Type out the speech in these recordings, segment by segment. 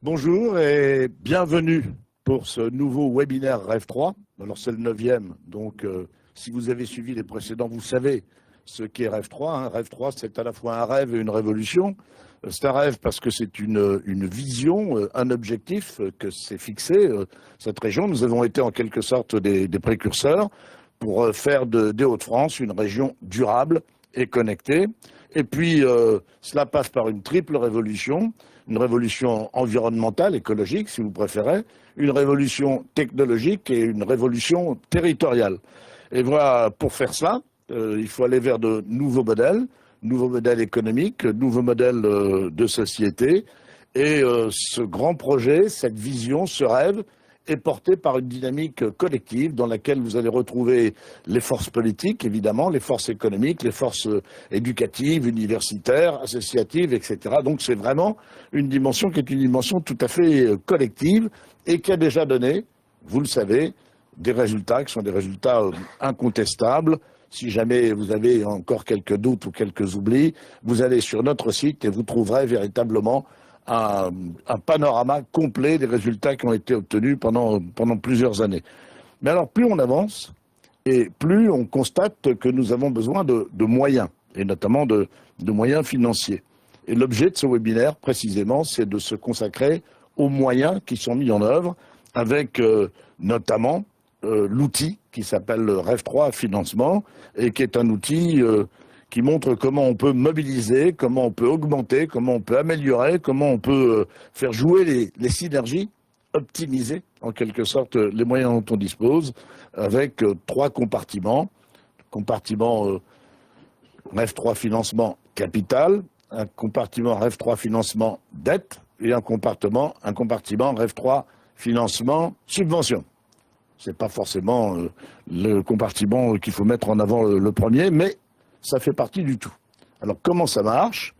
Bonjour et bienvenue pour ce nouveau webinaire Rêve 3. Alors c'est le 9e, donc si vous avez suivi les précédents, vous savez ce qu'est Rêve 3. Rêve 3, c'est à la fois un rêve et une révolution. C'est un rêve parce que c'est une vision, un objectif que s'est fixé cette région. Nous avons été en quelque sorte des précurseurs pour faire des Hauts-de-France une région durable et connectée. Et puis cela passe par une triple révolution. Une révolution environnementale, écologique, si vous préférez, une révolution technologique et une révolution territoriale. Et voilà, pour faire ça, il faut aller vers de nouveaux modèles économiques, nouveaux modèles de société. Et ce grand projet, cette vision, ce rêve, est porté par une dynamique collective dans laquelle vous allez retrouver les forces politiques, évidemment, les forces économiques, les forces éducatives, universitaires, associatives, etc. Donc c'est vraiment une dimension qui est une dimension tout à fait collective et qui a déjà donné, vous le savez, des résultats qui sont des résultats incontestables. Si jamais vous avez encore quelques doutes ou quelques oublis, vous allez sur notre site et vous trouverez véritablement un panorama complet des résultats qui ont été obtenus pendant plusieurs années. Mais alors, plus on avance, et plus on constate que nous avons besoin de moyens, et notamment de moyens financiers. Et l'objet de ce webinaire, précisément, c'est de se consacrer aux moyens qui sont mis en œuvre, avec notamment l'outil qui s'appelle Rêve 3 Financement, et qui est un outil qui montre comment on peut mobiliser, comment on peut augmenter, comment on peut améliorer, comment on peut faire jouer les synergies, optimiser en quelque sorte les moyens dont on dispose, avec 3 compartiments. Compartiment Rêve 3 Financement Capital, un compartiment Rêve 3 Financement Dette et un compartiment Rêve 3 Financement Subvention. Ce n'est pas forcément le compartiment qu'il faut mettre en avant le premier, mais ça fait partie du tout. Alors comment ça marche?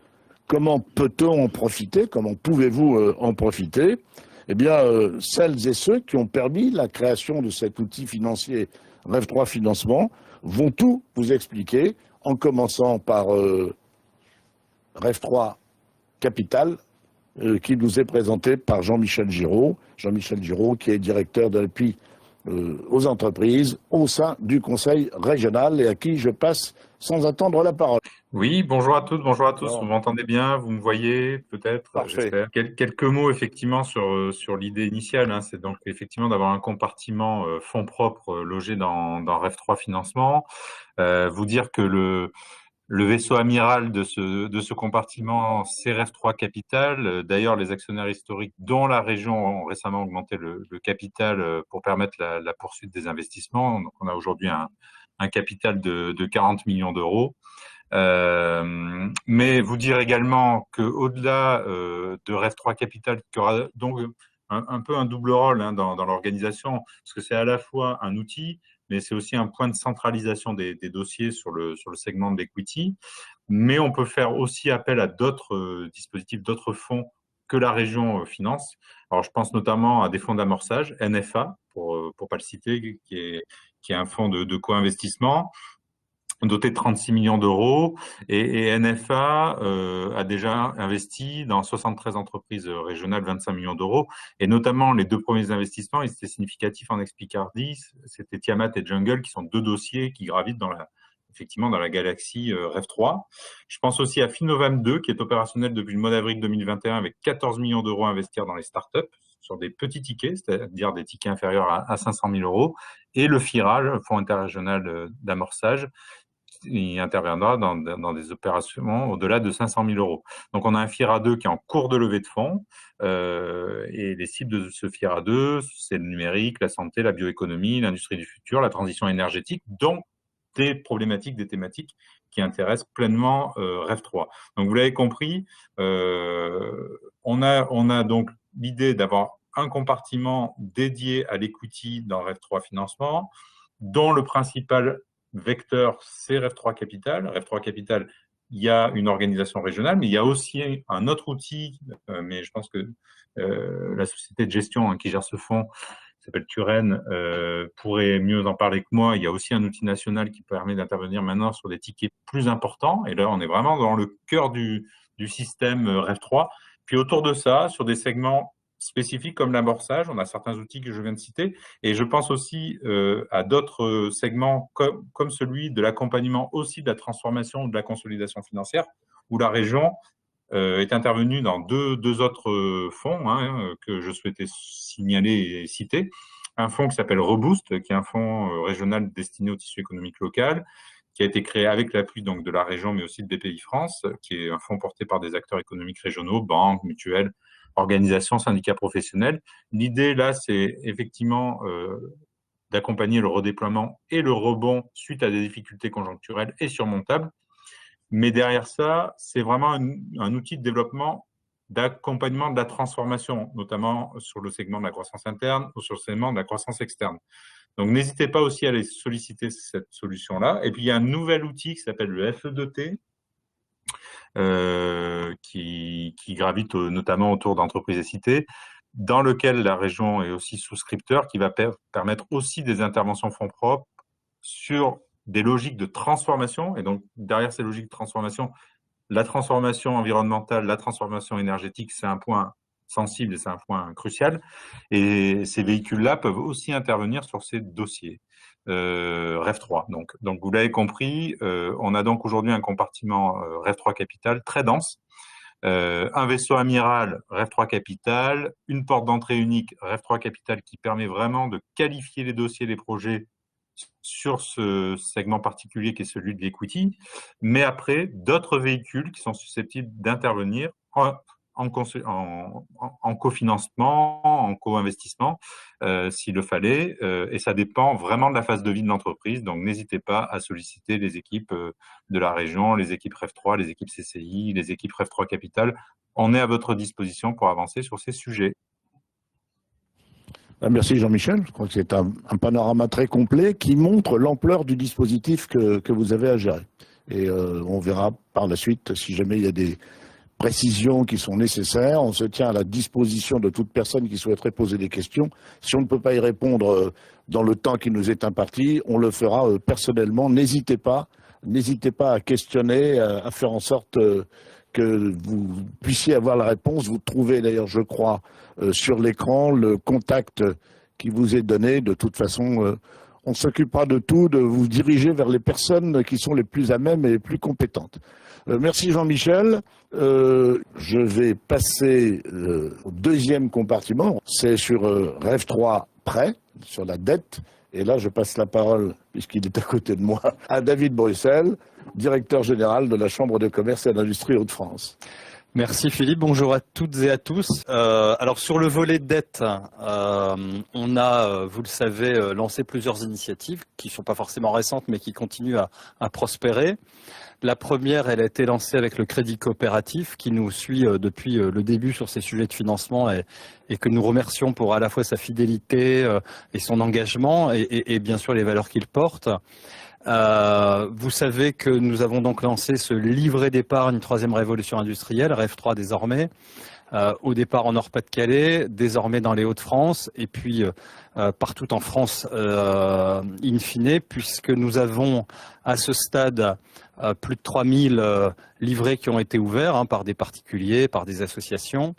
Comment peut-on en profiter? Comment pouvez-vous en profiter? Eh bien, celles et ceux qui ont permis la création de cet outil financier Rêve 3 Financement vont tout vous expliquer, en commençant par Rêve 3 Capital, qui nous est présenté par Jean-Michel Giraud. Jean-Michel Giraud, qui est directeur de l'appui aux entreprises au sein du Conseil régional et à qui je passe sans attendre la parole. Oui, bonjour à toutes, bonjour à tous. Bon. Vous m'entendez bien? Vous me voyez peut-être? J'espère. Quelques mots effectivement sur l'idée initiale. C'est donc effectivement d'avoir un compartiment fonds propres logé dans Rêve 3 Financement. Vous dire que le vaisseau amiral de ce compartiment, c'est Rêve 3 Capital. D'ailleurs, les actionnaires historiques dont la région ont récemment augmenté le capital pour permettre la poursuite des investissements. Donc, on a aujourd'hui un capital de 40 millions d'euros. Mais vous dire également qu'au-delà de Rêve 3 Capital, qui aura donc un peu un double rôle dans l'organisation, parce que c'est à la fois un outil, mais c'est aussi un point de centralisation des dossiers sur le segment de l'equity. Mais on peut faire aussi appel à d'autres dispositifs, d'autres fonds que la région finance. Alors, je pense notamment à des fonds d'amorçage, NFA, pour pas le citer, qui est un fonds de co-investissement, doté de 36 millions d'euros, et NFA a déjà investi dans 73 entreprises régionales 25 millions d'euros, et notamment les 2 premiers investissements, ils étaient significatifs en ex-Picardie, c'était Tiamat et Jungle, qui sont 2 dossiers qui gravitent effectivement dans la galaxie Rêve 3. Je pense aussi à Finovam 2, qui est opérationnel depuis le mois d'avril 2021, avec 14 millions d'euros à investir dans les startups, sur des petits tickets, c'est-à-dire des tickets inférieurs à 500 000 euros, et le FIRA, le Fonds interrégional d'amorçage, il interviendra dans des opérations au-delà de 500 000 euros. Donc, on a un FIRA 2 qui est en cours de levée de fonds, et les cibles de ce FIRA 2, c'est le numérique, la santé, la bioéconomie, l'industrie du futur, la transition énergétique, dont des problématiques, des thématiques qui intéressent pleinement Rêve 3. Donc, vous l'avez compris, on a donc l'idée d'avoir un compartiment dédié à l'equity dans Rêve 3 Financement, dont le principal vecteur, c'est Rêve 3 Capital. Rêve 3 Capital, il y a une organisation régionale, mais il y a aussi un autre outil, mais je pense que la société de gestion qui gère ce fonds, qui s'appelle Turen, pourrait mieux en parler que moi. Il y a aussi un outil national qui permet d'intervenir maintenant sur des tickets plus importants. Et là, on est vraiment dans le cœur du système Rêve 3. Puis autour de ça, sur des segments spécifiques comme l'amorçage. On a certains outils que je viens de citer. Et je pense aussi à d'autres segments comme celui de l'accompagnement aussi de la transformation ou de la consolidation financière, où la région est intervenue dans deux autres fonds que je souhaitais signaler et citer. Un fonds qui s'appelle Reboost, qui est un fonds régional destiné au tissu économique local, qui a été créé avec l'appui donc de la région, mais aussi de BPI France, qui est un fonds porté par des acteurs économiques régionaux, banques, mutuelles, organisations, syndicats professionnels. L'idée, là, c'est effectivement d'accompagner le redéploiement et le rebond suite à des difficultés conjoncturelles et surmontables. Mais derrière ça, c'est vraiment un outil de développement, d'accompagnement de la transformation, notamment sur le segment de la croissance interne ou sur le segment de la croissance externe. Donc, n'hésitez pas aussi à aller solliciter cette solution-là. Et puis, il y a un nouvel outil qui s'appelle le FE2T, qui gravite notamment autour d'entreprises et cités, dans lequel la région est aussi souscripteur, qui va permettre aussi des interventions fonds propres sur des logiques de transformation. Et donc, derrière ces logiques de transformation, la transformation environnementale, la transformation énergétique, c'est un point sensible et c'est un point crucial. Et ces véhicules-là peuvent aussi intervenir sur ces dossiers. REF 3. Donc vous l'avez compris, on a donc aujourd'hui un compartiment REF 3 Capital très dense. Un vaisseau amiral REF 3 Capital, une porte d'entrée unique REF 3 Capital qui permet vraiment de qualifier les dossiers, les projets sur ce segment particulier qui est celui de l'equity, mais après d'autres véhicules qui sont susceptibles d'intervenir en cofinancement, en co-investissement, s'il le fallait, et ça dépend vraiment de la phase de vie de l'entreprise. Donc, n'hésitez pas à solliciter les équipes de la région, les équipes REF 3, les équipes CCI, les équipes REF 3 Capital. On est à votre disposition pour avancer sur ces sujets. Merci Jean-Michel, je crois que c'est un panorama très complet qui montre l'ampleur du dispositif que vous avez à gérer. Et on verra par la suite si jamais il y a des précisions qui sont nécessaires. On se tient à la disposition de toute personne qui souhaiterait poser des questions. Si on ne peut pas y répondre dans le temps qui nous est imparti, on le fera personnellement. N'hésitez pas à questionner, à faire en sorte que vous puissiez avoir la réponse. Vous trouvez d'ailleurs, je crois, sur l'écran le contact qui vous est donné. De toute façon, on s'occupera de tout, de vous diriger vers les personnes qui sont les plus à même et les plus compétentes. Merci Jean-Michel. Je vais passer au deuxième compartiment. C'est sur REF 3 prêt, sur la dette. Et là, je passe la parole, puisqu'il est à côté de moi, à David Bruxelles, directeur général de la Chambre de commerce et d'industrie Hauts-de-France. Merci Philippe, bonjour à toutes et à tous. Alors sur le volet dette, on a, vous le savez, lancé plusieurs initiatives qui ne sont pas forcément récentes mais qui continuent à prospérer. La première, elle a été lancée avec le crédit coopératif qui nous suit depuis le début sur ces sujets de financement et que nous remercions pour à la fois sa fidélité et son engagement et bien sûr les valeurs qu'il porte. Vous savez que nous avons donc lancé ce livret d'épargne troisième révolution industrielle, REF 3 désormais, au départ en Nord-Pas-de-Calais, désormais dans les Hauts-de-France et puis partout en France in fine, puisque nous avons à ce stade plus de 3000 livrets qui ont été ouverts par des particuliers, par des associations.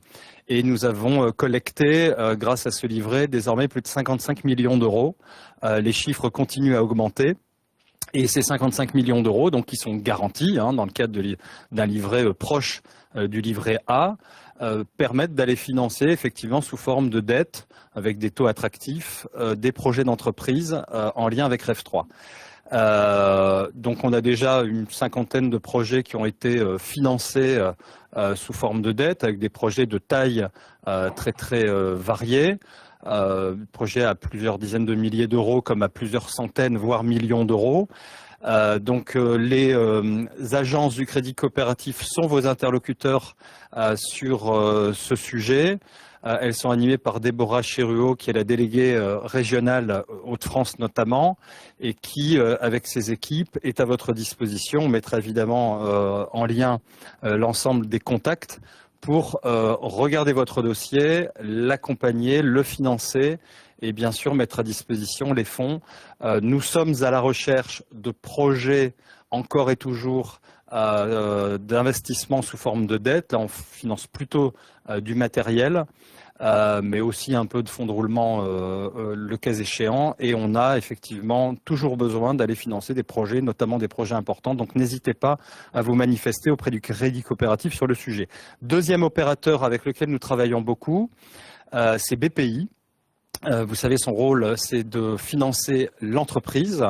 Et nous avons collecté, grâce à ce livret, désormais plus de 55 millions d'euros. Les chiffres continuent à augmenter. Et ces 55 millions d'euros, donc qui sont garantis dans le cadre d'un livret proche du livret A, permettent d'aller financer effectivement sous forme de dette, avec des taux attractifs, des projets d'entreprise en lien avec REF 3. Donc on a déjà une cinquantaine de projets qui ont été financés sous forme de dette, avec des projets de taille très variés. Projets à plusieurs dizaines de milliers d'euros comme à plusieurs centaines voire millions d'euros. Donc les agences du crédit coopératif sont vos interlocuteurs sur ce sujet. Elles sont animées par Déborah Chéruot, qui est la déléguée régionale Hauts-de-France notamment, et qui, avec ses équipes, est à votre disposition. On mettra évidemment en lien l'ensemble des contacts pour regarder votre dossier, l'accompagner, le financer et bien sûr mettre à disposition les fonds. Nous sommes à la recherche de projets encore et toujours d'investissement sous forme de dette. Là, on finance plutôt du matériel. mais aussi un peu de fonds de roulement le cas échéant. Et on a effectivement toujours besoin d'aller financer des projets, notamment des projets importants. Donc n'hésitez pas à vous manifester auprès du Crédit Coopératif sur le sujet. Deuxième opérateur avec lequel nous travaillons beaucoup, c'est BPI. Vous savez, son rôle, c'est de financer l'entreprise.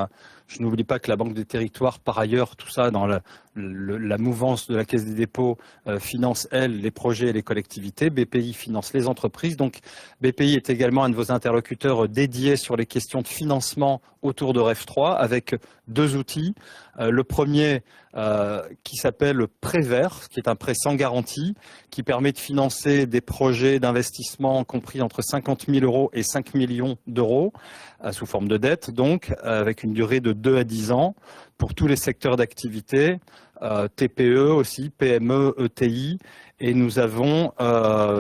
Je n'oublie pas que la Banque des Territoires, par ailleurs, tout ça dans la mouvance de la Caisse des dépôts, finance, elle, les projets et les collectivités. BPI finance les entreprises. Donc, BPI est également un de vos interlocuteurs dédiés sur les questions de financement autour de REF3 avec deux outils. Le premier qui s'appelle Prêt Vert, qui est un prêt sans garantie, qui permet de financer des projets d'investissement compris entre 50 000 € et 5 millions d'euros, sous forme de dette, donc, avec une durée de 2 à 10 ans pour tous les secteurs d'activité, TPE aussi, PME, ETI, et nous avons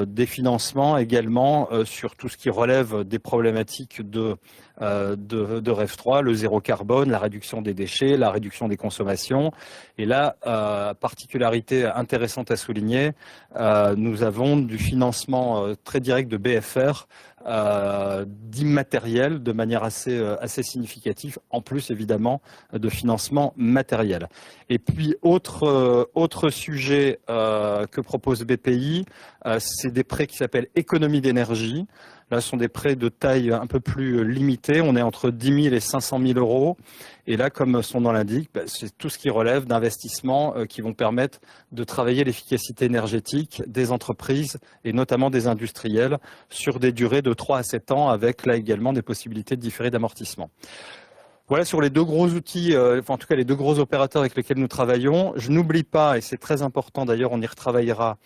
des financements également sur tout ce qui relève des problématiques de REF3, le zéro carbone, la réduction des déchets, la réduction des consommations. Et là, particularité intéressante à souligner, nous avons du financement très direct de BFR, d'immatériel de manière assez significative, en plus évidemment de financement matériel. Et puis autre sujet que propose BPI, c'est des prêts qui s'appellent économie d'énergie. Là, ce sont des prêts de taille un peu plus limitée. On est entre 10 000 et 500 000 €. Et là, comme son nom l'indique, c'est tout ce qui relève d'investissements qui vont permettre de travailler l'efficacité énergétique des entreprises et notamment des industriels sur des durées de 3 à 7 ans avec là également des possibilités de différé d'amortissement. Voilà sur les deux gros outils, en tout cas les deux gros opérateurs avec lesquels nous travaillons. Je n'oublie pas, et c'est très important d'ailleurs, on y retravaillera,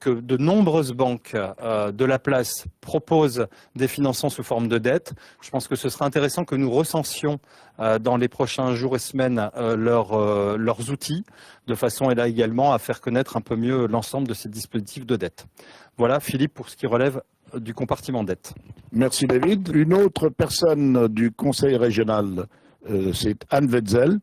que de nombreuses banques de la place proposent des financements sous forme de dette. Je pense que ce sera intéressant que nous recensions dans les prochains jours et semaines leurs outils, de façon et là également à faire connaître un peu mieux l'ensemble de ces dispositifs de dette. Voilà Philippe pour ce qui relève du compartiment dette. Merci David. Une autre personne du Conseil régional, c'est Anne Wetzel,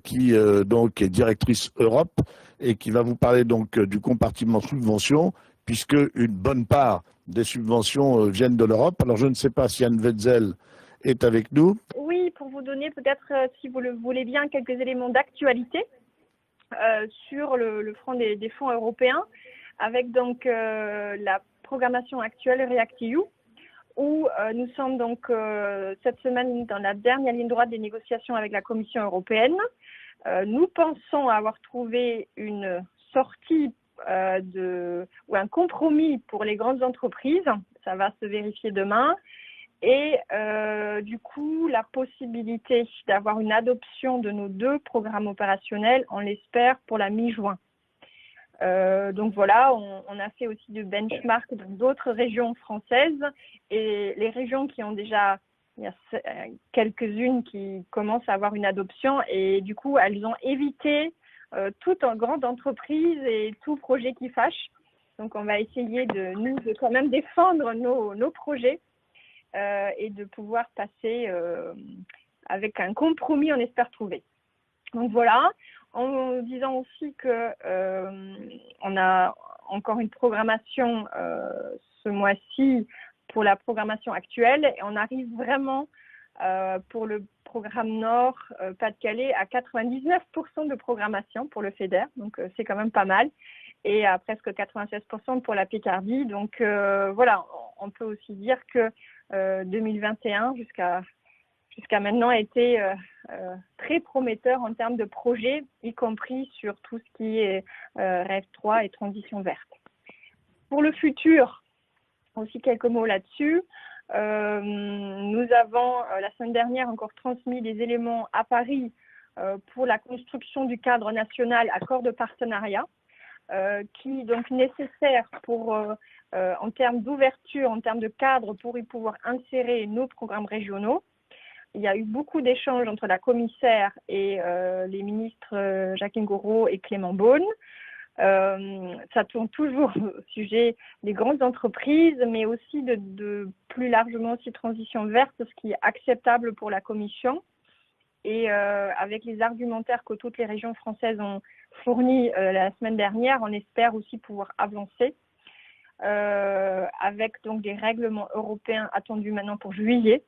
qui donc est directrice Europe et qui va vous parler donc du compartiment subventions, puisque une bonne part des subventions viennent de l'Europe. Alors je ne sais pas si Anne Wetzel est avec nous. Oui, pour vous donner peut-être, si vous le voulez bien, quelques éléments d'actualité sur le front des fonds européens, avec donc la programmation actuelle REACT-EU, où nous sommes donc cette semaine dans la dernière ligne droite des négociations avec la Commission européenne. Nous pensons avoir trouvé une sortie ou un compromis pour les grandes entreprises. Ça va se vérifier demain. Et du coup, la possibilité d'avoir une adoption de nos deux programmes opérationnels, on l'espère, pour la mi-juin. Donc voilà, on a fait aussi du benchmark dans d'autres régions françaises et les régions qui ont déjà, il y a quelques-unes qui commencent à avoir une adoption et du coup elles ont évité toute grande entreprise et tout projet qui fâche. Donc on va essayer de quand même défendre nos projets et de pouvoir passer avec un compromis, on espère trouver. Donc voilà. En disant aussi que on a encore une programmation ce mois-ci pour la programmation actuelle et on arrive vraiment pour le programme Nord Pas-de-Calais à 99% de programmation pour le FEDER, donc c'est quand même pas mal, et à presque 96% pour la Picardie. Donc voilà, on peut aussi dire que 2021 jusqu'à maintenant a été très prometteur en termes de projets, y compris sur tout ce qui est REF3 et transition verte. Pour le futur, aussi quelques mots là-dessus. Nous avons la semaine dernière encore transmis des éléments à Paris pour la construction du cadre national accord de partenariat, qui est donc nécessaire pour, en termes d'ouverture, en termes de cadre, pour y pouvoir insérer nos programmes régionaux. Il y a eu beaucoup d'échanges entre la commissaire et les ministres Jacqueline Gouraud et Clément Beaune. Ça tourne toujours au sujet des grandes entreprises, mais aussi de plus largement aussi transition verte, ce qui est acceptable pour la Commission. Et avec les argumentaires que toutes les régions françaises ont fournis la semaine dernière, on espère aussi pouvoir avancer. avec donc des règlements européens attendus maintenant pour juillet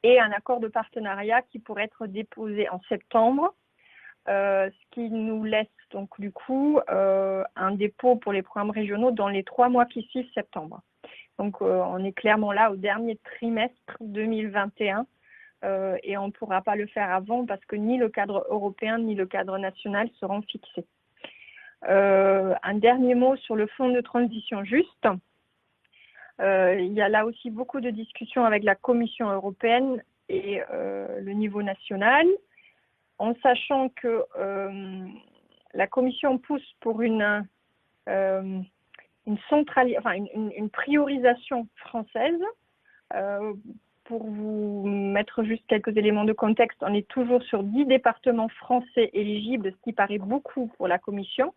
et un accord de partenariat qui pourrait être déposé en septembre, ce qui nous laisse donc du coup un dépôt pour les programmes régionaux dans les 3 mois qui suivent septembre. Donc on est clairement là au dernier trimestre 2021 et on ne pourra pas le faire avant parce que ni le cadre européen ni le cadre national seront fixés. Un dernier mot sur le fonds de transition juste. Il y a là aussi beaucoup de discussions avec la Commission européenne et le niveau national, en sachant que la Commission pousse pour une priorisation française. Pour vous mettre juste quelques éléments de contexte, on est toujours sur 10 départements français éligibles, ce qui paraît beaucoup pour la Commission.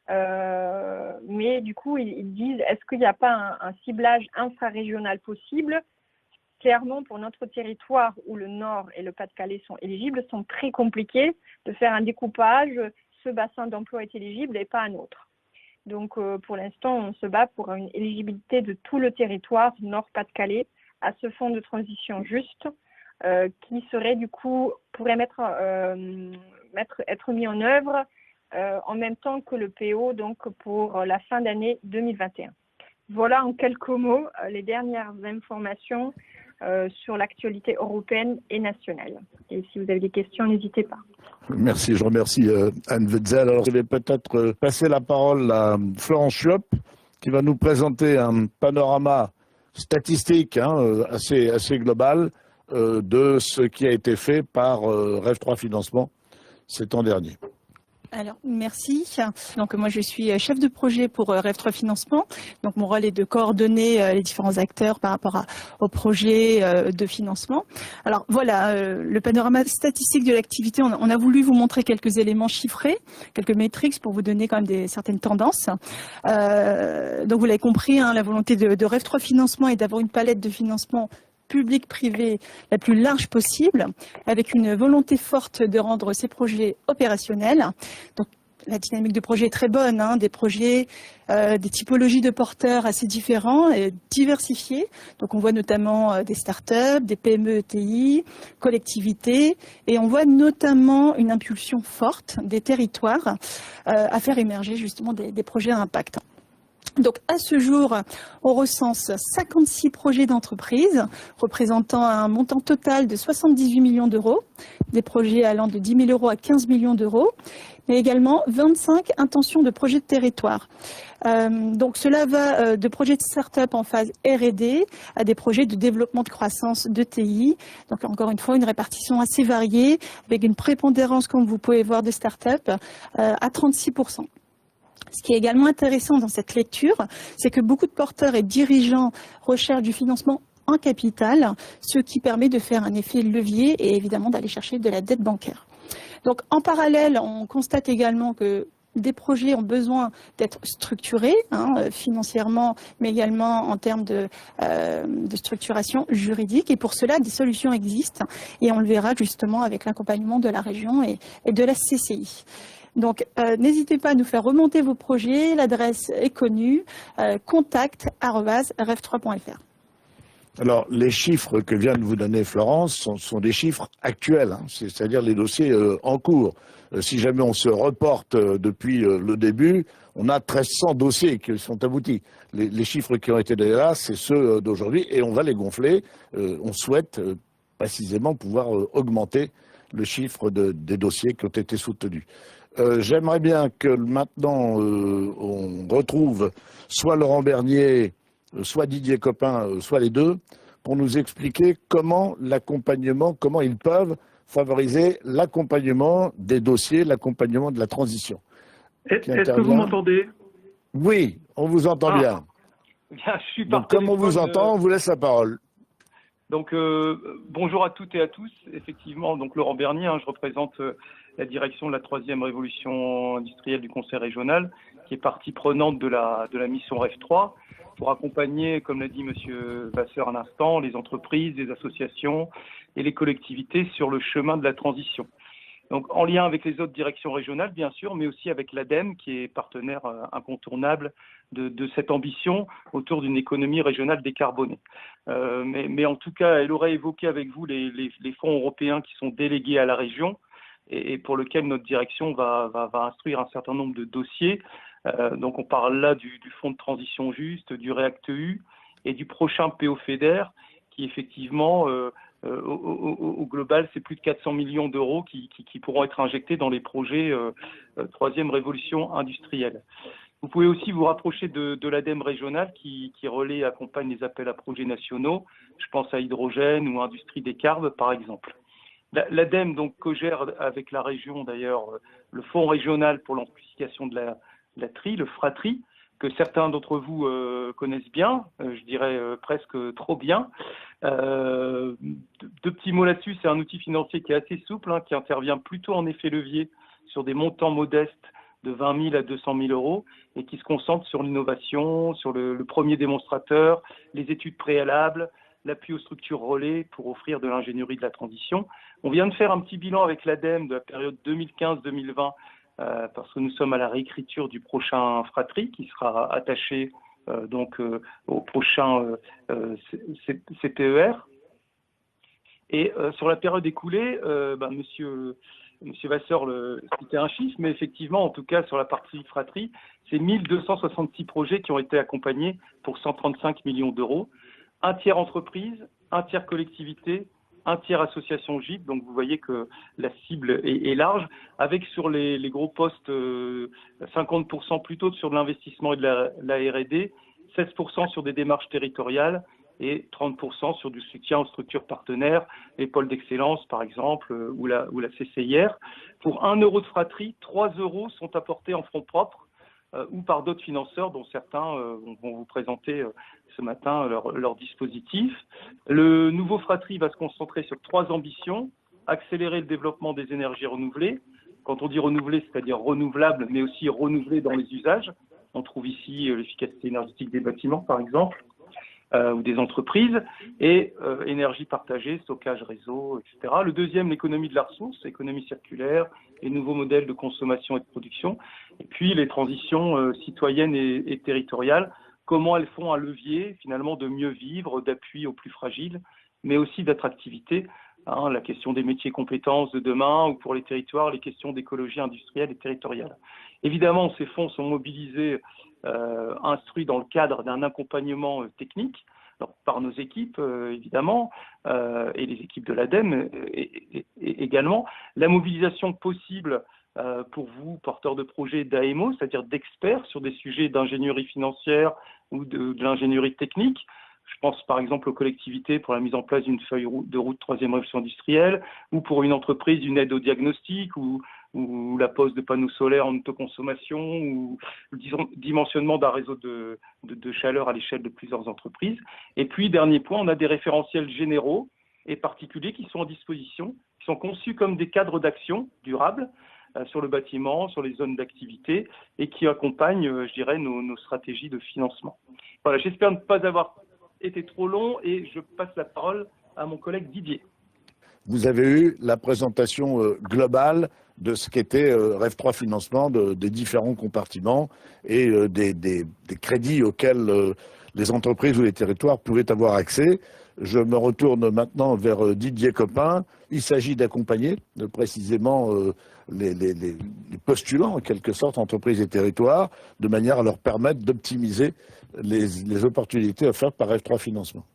Mais du coup, ils disent, est-ce qu'il n'y a pas un ciblage infrarégional possible? Clairement, pour notre territoire où le Nord et le Pas-de-Calais sont éligibles, sont très compliqués de faire un découpage. Ce bassin d'emploi est éligible et pas un autre. Donc, pour l'instant, on se bat pour une éligibilité de tout le territoire Nord-Pas-de-Calais à ce fonds de transition juste, qui serait du coup, pourrait être mis en œuvre en même temps que le PO, donc pour la fin d'année 2021. Voilà en quelques mots les dernières informations sur l'actualité européenne et nationale. Et si vous avez des questions, n'hésitez pas. Merci, je remercie Anne Wetzel. Alors, je vais peut-être passer la parole à Florence Schlopp, qui va nous présenter un panorama statistique assez global de ce qui a été fait par REF3 Financement ces temps derniers. Alors, merci. Donc, moi, je suis chef de projet pour REF3 Financement. Donc, mon rôle est de coordonner les différents acteurs par rapport au projet de financement. Alors, voilà, le panorama statistique de l'activité. On a voulu vous montrer quelques éléments chiffrés, quelques métriques pour vous donner quand même certaines tendances. Donc, vous l'avez compris, la volonté de REF3 Financement est d'avoir une palette de financement public-privé la plus large possible, avec une volonté forte de rendre ces projets opérationnels. Donc, la dynamique de projet est très bonne, des projets, des typologies de porteurs assez différents et diversifiés. Donc, on voit notamment des startups, des PME, ETI, collectivités, et on voit notamment une impulsion forte des territoires à faire émerger justement des projets à impact. Donc, à ce jour, on recense 56 projets d'entreprise représentant un montant total de 78 millions d'euros, des projets allant de 10 000 euros à 15 millions d'euros, mais également 25 intentions de projets de territoire. Donc, cela va de projets de start-up en phase R&D à des projets de développement de croissance d'ETI. Donc, encore une fois, une répartition assez variée avec une prépondérance, comme vous pouvez voir, de start-up à 36%. Ce qui est également intéressant dans cette lecture, c'est que beaucoup de porteurs et dirigeants recherchent du financement en capital, ce qui permet de faire un effet levier et évidemment d'aller chercher de la dette bancaire. Donc en parallèle, on constate également que des projets ont besoin d'être structurés financièrement, mais également en termes de structuration juridique. Et pour cela, des solutions existent et on le verra justement avec l'accompagnement de la région et de la CCI. Donc, n'hésitez pas à nous faire remonter vos projets. L'adresse est connue, contact@ref3.fr. Alors, les chiffres que vient de vous donner Florence sont des chiffres actuels, c'est-à-dire les dossiers en cours. Si jamais on se reporte depuis le début, on a 1300 dossiers qui sont aboutis. Les chiffres qui ont été donnés là, c'est ceux d'aujourd'hui et on va les gonfler. On souhaite précisément pouvoir augmenter le chiffre des dossiers qui ont été soutenus. J'aimerais bien que maintenant on retrouve soit Laurent Bernier, soit Didier Copin, soit les deux, pour nous expliquer comment ils peuvent favoriser l'accompagnement des dossiers, l'accompagnement de la transition. Est-ce que vous m'entendez? Oui, on vous entend bien. Bien, je suis Donc, comme on vous entend, on vous laisse la parole. Donc, bonjour à toutes et à tous. Effectivement, donc Laurent Bernier, je représente la direction de la 3e révolution industrielle du Conseil régional, qui est partie prenante de la mission REF3, pour accompagner, comme l'a dit Monsieur Vasseur à l'instant, les entreprises, les associations et les collectivités sur le chemin de la transition. Donc, en lien avec les autres directions régionales, bien sûr, mais aussi avec l'ADEME, qui est partenaire incontournable de cette ambition autour d'une économie régionale décarbonée. Mais en tout cas, elle aurait évoqué avec vous les fonds européens qui sont délégués à la région et pour lesquels notre direction va instruire un certain nombre de dossiers. Donc, on parle là du fonds de transition juste, du REACT-EU et du prochain PO-FEDER, qui effectivement... au global, c'est plus de 400 millions d'euros qui pourront être injectés dans les projets troisième révolution industrielle. Vous pouvez aussi vous rapprocher de l'ADEME régionale qui relaie et accompagne les appels à projets nationaux. Je pense à hydrogène ou industrie des carbes, par exemple. L'ADEME donc co-gère avec la région d'ailleurs le fonds régional pour l'amplification de la tri, le FRATRI, que certains d'entre vous connaissent bien, je dirais presque trop bien. Deux petits mots là-dessus, c'est un outil financier qui est assez souple, qui intervient plutôt en effet levier sur des montants modestes de 20 000 à 200 000 euros et qui se concentre sur l'innovation, sur le premier démonstrateur, les études préalables, l'appui aux structures relais pour offrir de l'ingénierie de la transition. On vient de faire un petit bilan avec l'ADEME de la période 2015-2020 parce que nous sommes à la réécriture du prochain FRATRI qui sera attaché au prochain CPER. Et sur la période écoulée, Monsieur Vasseur citait un chiffre, mais effectivement, en tout cas, sur la partie FRATRI, c'est 1266 projets qui ont été accompagnés pour 135 millions d'euros. Un tiers entreprise, un tiers collectivité, un tiers association GIP. Donc, vous voyez que la cible est large, avec sur les gros postes 50% plutôt sur de l'investissement et de la R&D, 16% sur des démarches territoriales et 30% sur du soutien aux structures partenaires, les pôles d'excellence par exemple, ou la CCIR. Pour 1 euro de FRATRI, 3 euros sont apportés en fonds propres ou par d'autres financeurs dont certains vont vous présenter ce matin leur dispositif. Le nouveau FRATRI va se concentrer sur 3 ambitions: accélérer le développement des énergies renouvelées. Quand on dit renouvelées, c'est-à-dire renouvelables, mais aussi renouvelées dans les usages. On trouve ici l'efficacité énergétique des bâtiments, par exemple, ou des entreprises, et énergie partagée, stockage réseau, etc. Le deuxième, l'économie de la ressource, économie circulaire, les nouveaux modèles de consommation et de production. Et puis les transitions citoyennes et territoriales, comment elles font un levier finalement de mieux vivre, d'appui aux plus fragiles, mais aussi d'attractivité. La question des métiers compétences de demain, ou pour les territoires, les questions d'écologie industrielle et territoriale. Évidemment, ces fonds sont mobilisés, instruits dans le cadre d'un accompagnement technique, alors, par nos équipes, évidemment, et les équipes de l'ADEME également. La mobilisation possible pour vous, porteurs de projets d'AMO, c'est-à-dire d'experts sur des sujets d'ingénierie financière ou de l'ingénierie technique. Je pense par exemple aux collectivités pour la mise en place d'une feuille de route troisième révolution industrielle, ou pour une entreprise une aide au diagnostic, ou la pose de panneaux solaires en autoconsommation, ou le dimensionnement d'un réseau de chaleur à l'échelle de plusieurs entreprises. Et puis, dernier point, on a des référentiels généraux et particuliers qui sont en disposition, qui sont conçus comme des cadres d'action durables sur le bâtiment, sur les zones d'activité, et qui accompagnent, je dirais, nos stratégies de financement. Voilà, j'espère ne pas avoir été trop long et je passe la parole à mon collègue Didier. Vous avez eu la présentation globale de ce qu'était REF 3 Financement, des différents compartiments et des crédits auxquels les entreprises ou les territoires pouvaient avoir accès. Je me retourne maintenant vers Didier Copin. Il s'agit d'accompagner précisément les postulants, en quelque sorte, entreprises et territoires, de manière à leur permettre d'optimiser les opportunités offertes par REF 3 Financement.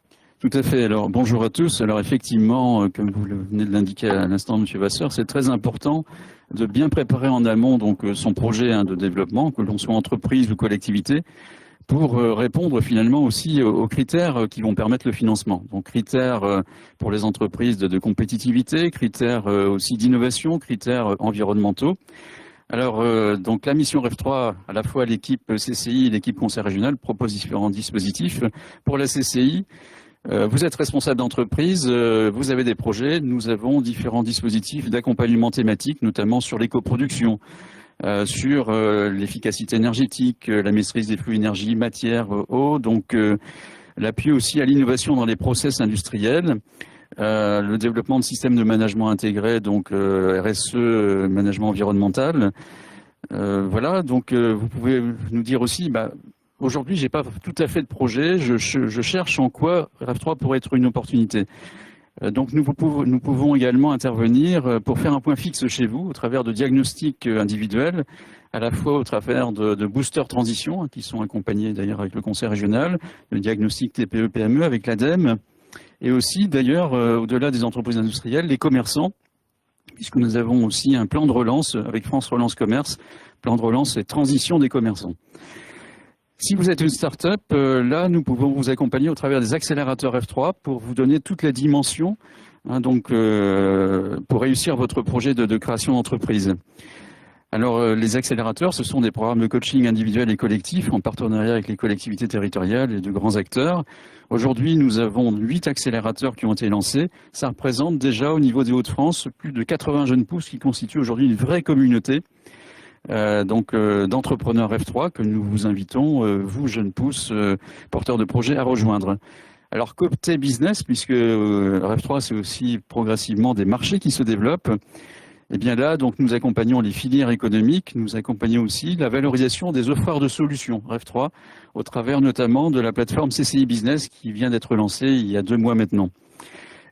Tout à fait. Alors, bonjour à tous. Alors, effectivement, comme vous venez de l'indiquer à l'instant, M. Vasseur, c'est très important de bien préparer en amont donc son projet de développement, que l'on soit entreprise ou collectivité, pour répondre finalement aussi aux critères qui vont permettre le financement. Donc, critères pour les entreprises de compétitivité, critères aussi d'innovation, critères environnementaux. Alors, donc la mission REF 3, à la fois l'équipe CCI et l'équipe Conseil régional propose différents dispositifs. Pour la CCI, vous êtes responsable d'entreprise, vous avez des projets, nous avons différents dispositifs d'accompagnement thématique, notamment sur l'écoproduction, sur l'efficacité énergétique, la maîtrise des flux énergie, matière, eau, donc l'appui aussi à l'innovation dans les process industriels, le développement de systèmes de management intégré, donc RSE, management environnemental. Voilà, donc vous pouvez nous dire aussi, aujourd'hui, j'ai pas tout à fait de projet, je cherche en quoi REF3 pourrait être une opportunité. Donc nous pouvons également intervenir pour faire un point fixe chez vous au travers de diagnostics individuels, à la fois au travers de boosters transition, qui sont accompagnés d'ailleurs avec le Conseil régional, le diagnostic TPE-PME avec l'ADEME, et aussi d'ailleurs, au-delà des entreprises industrielles, les commerçants, puisque nous avons aussi un plan de relance avec France Relance Commerce, plan de relance et transition des commerçants. Si vous êtes une start-up, là, nous pouvons vous accompagner au travers des accélérateurs F3 pour vous donner toutes les dimensions, pour réussir votre projet de création d'entreprise. Alors, les accélérateurs, ce sont des programmes de coaching individuel et collectif en partenariat avec les collectivités territoriales et de grands acteurs. Aujourd'hui, nous avons 8 accélérateurs qui ont été lancés. Ça représente déjà au niveau des Hauts-de-France plus de 80 jeunes pousses qui constituent aujourd'hui une vraie communauté d'entrepreneurs F3 que nous vous invitons, vous jeunes pousses, porteurs de projets, à rejoindre. Alors côté business, puisque F3 c'est aussi progressivement des marchés qui se développent, et bien là donc nous accompagnons les filières économiques, nous accompagnons aussi la valorisation des offreurs de solutions F3 au travers notamment de la plateforme CCI Business qui vient d'être lancée il y a 2 mois maintenant.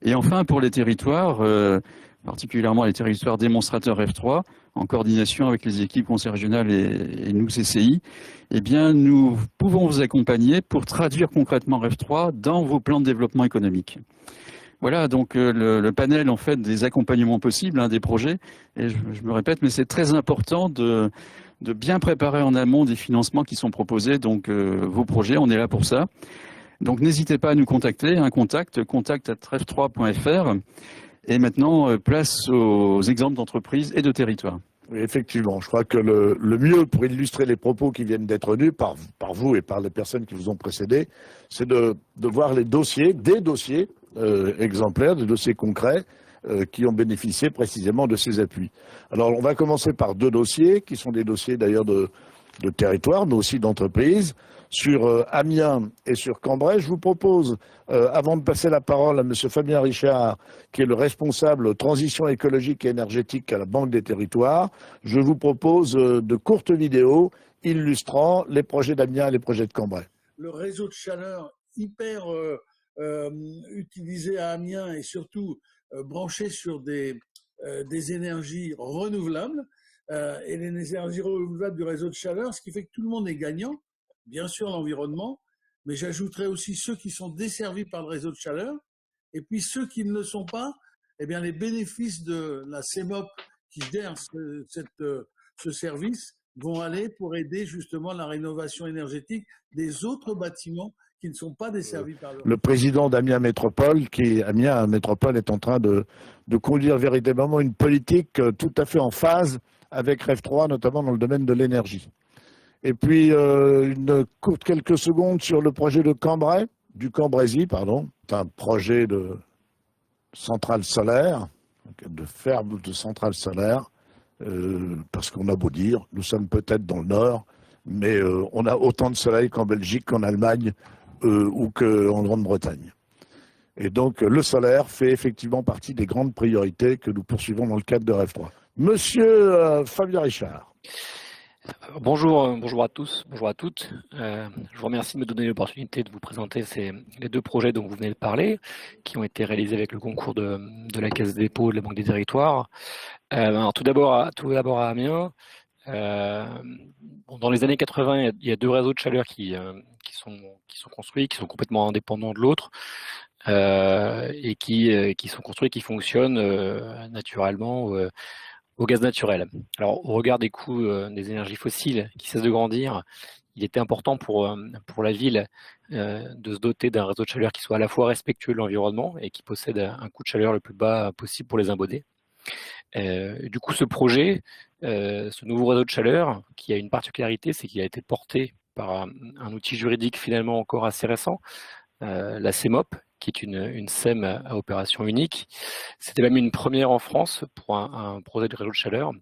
Et enfin pour les territoires, particulièrement les territoires démonstrateurs F3, en coordination avec les équipes conseil régional et nous CCI, eh bien, nous pouvons vous accompagner pour traduire concrètement F3 dans vos plans de développement économique. Voilà donc le panel en fait des accompagnements possibles des projets. Et je me répète, mais c'est très important de bien préparer en amont des financements qui sont proposés. Donc vos projets, on est là pour ça. Donc n'hésitez pas à nous contacter, contact@ref3.fr. Et maintenant, place aux exemples d'entreprises et de territoires. Oui, effectivement, je crois que le mieux pour illustrer les propos qui viennent d'être tenus par vous et par les personnes qui vous ont précédé, c'est de voir les dossiers, des dossiers exemplaires, des dossiers concrets qui ont bénéficié précisément de ces appuis. Alors, on va commencer par 2 dossiers, qui sont des dossiers d'ailleurs de territoire, mais aussi d'entreprise. Sur Amiens et sur Cambrai, je vous propose, avant de passer la parole à M. Fabien Richard, qui est le responsable transition écologique et énergétique à la Banque des Territoires, je vous propose de courtes vidéos illustrant les projets d'Amiens et les projets de Cambrai. Le réseau de chaleur hyper utilisé à Amiens et surtout branché sur des énergies renouvelables et les énergies renouvelables du réseau de chaleur, ce qui fait que tout le monde est gagnant. Bien sûr l'environnement, mais j'ajouterais aussi ceux qui sont desservis par le réseau de chaleur, et puis ceux qui ne le sont pas, eh bien les bénéfices de la CEMOP qui gère ce service vont aller pour aider justement la rénovation énergétique des autres bâtiments qui ne sont pas desservis par le président d'Amiens Métropole, Amiens Métropole est en train de conduire véritablement une politique tout à fait en phase avec REF3, notamment dans le domaine de l'énergie. Et puis, quelques secondes sur le projet de Cambrai, du Cambrésis, pardon. C'est un projet de centrale solaire, de ferme de centrale solaire, parce qu'on a beau dire, nous sommes peut-être dans le nord, mais on a autant de soleil qu'en Belgique, qu'en Allemagne ou qu'en Grande-Bretagne. Et donc, le solaire fait effectivement partie des grandes priorités que nous poursuivons dans le cadre de REF3. Monsieur Fabien Richard. Bonjour à tous, bonjour à toutes. Je vous remercie de me donner l'opportunité de vous présenter les 2 projets dont vous venez de parler, qui ont été réalisés avec le concours de la Caisse des dépôts et de la Banque des Territoires. Alors tout d'abord à Amiens. Dans les années 80, il y a 2 réseaux de chaleur qui sont construits, qui sont complètement indépendants de l'autre, et qui sont construits, qui fonctionnent naturellement au gaz naturel. Alors, au regard des coûts des énergies fossiles qui cessent de grandir, il était important pour la ville de se doter d'un réseau de chaleur qui soit à la fois respectueux de l'environnement et qui possède un coût de chaleur le plus bas possible pour les abonnés. Du coup, ce projet, ce nouveau réseau de chaleur, qui a une particularité, c'est qu'il a été porté par un outil juridique finalement encore assez récent, la CEMOP, qui est une SEM à opération unique. C'était même une première en France pour un projet de réseau de chaleur.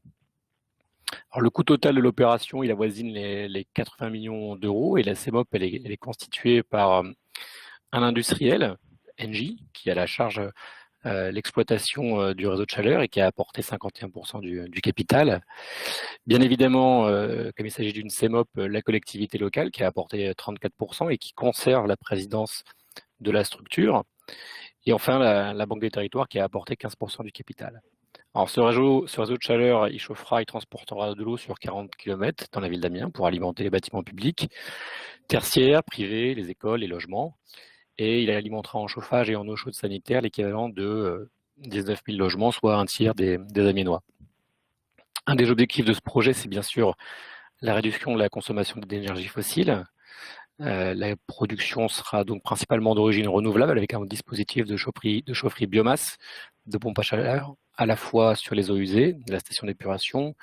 Alors, le coût total de l'opération, il avoisine les 80 millions d'euros, et la CEMOP, elle est constituée par un industriel, Engie, qui a la charge l'exploitation du réseau de chaleur et qui a apporté 51% du capital. Bien évidemment, comme il s'agit d'une CEMOP, la collectivité locale qui a apporté 34% et qui conserve la présidence de la structure. Et enfin, la Banque des Territoires qui a apporté 15% du capital. Alors, ce réseau de chaleur, il chauffera, il transportera de l'eau sur 40 km dans la ville d'Amiens pour alimenter les bâtiments publics, tertiaires, privés, les écoles, les logements. Et il alimentera en chauffage et en eau chaude sanitaire l'équivalent de 19 000 logements, soit un tiers des Amiénois. Un des objectifs de ce projet, c'est bien sûr la réduction de la consommation d'énergie fossile. La production sera donc principalement d'origine renouvelable avec un dispositif de chaufferie biomasse, de pompe à chaleur, à la fois sur les eaux usées, de la station d'épuration,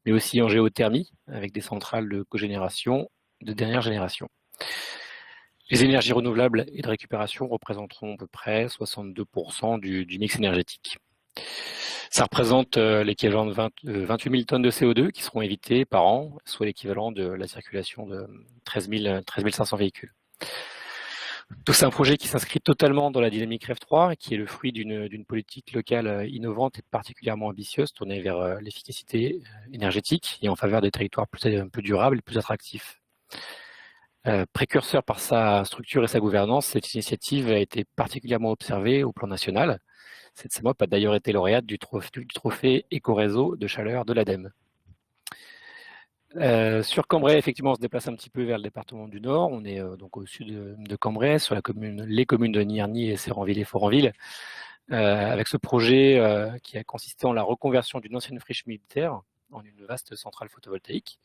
mais aussi en géothermie avec des centrales de cogénération de dernière génération. Les énergies renouvelables et de récupération représenteront à peu près 62% du mix énergétique. Ça représente l'équivalent de 28 000 tonnes de CO2 qui seront évitées par an, soit l'équivalent de la circulation de 13 500 véhicules. Donc c'est un projet qui s'inscrit totalement dans la dynamique REV 3 et qui est le fruit d'une politique locale innovante et particulièrement ambitieuse tournée vers l'efficacité énergétique et en faveur des territoires plus durables et plus attractifs. Précurseur par sa structure et sa gouvernance, cette initiative a été particulièrement observée au plan national. Cette CEMOP a d'ailleurs été lauréate du trophée Éco-Réseau de chaleur de l'ADEME. Sur Cambrai, effectivement, on se déplace un petit peu vers le département du Nord. On est donc au sud de Cambrai, sur les communes de Nierny et Séranville et Foranville, avec ce projet qui a consisté en la reconversion d'une ancienne friche militaire en une vaste centrale photovoltaïque.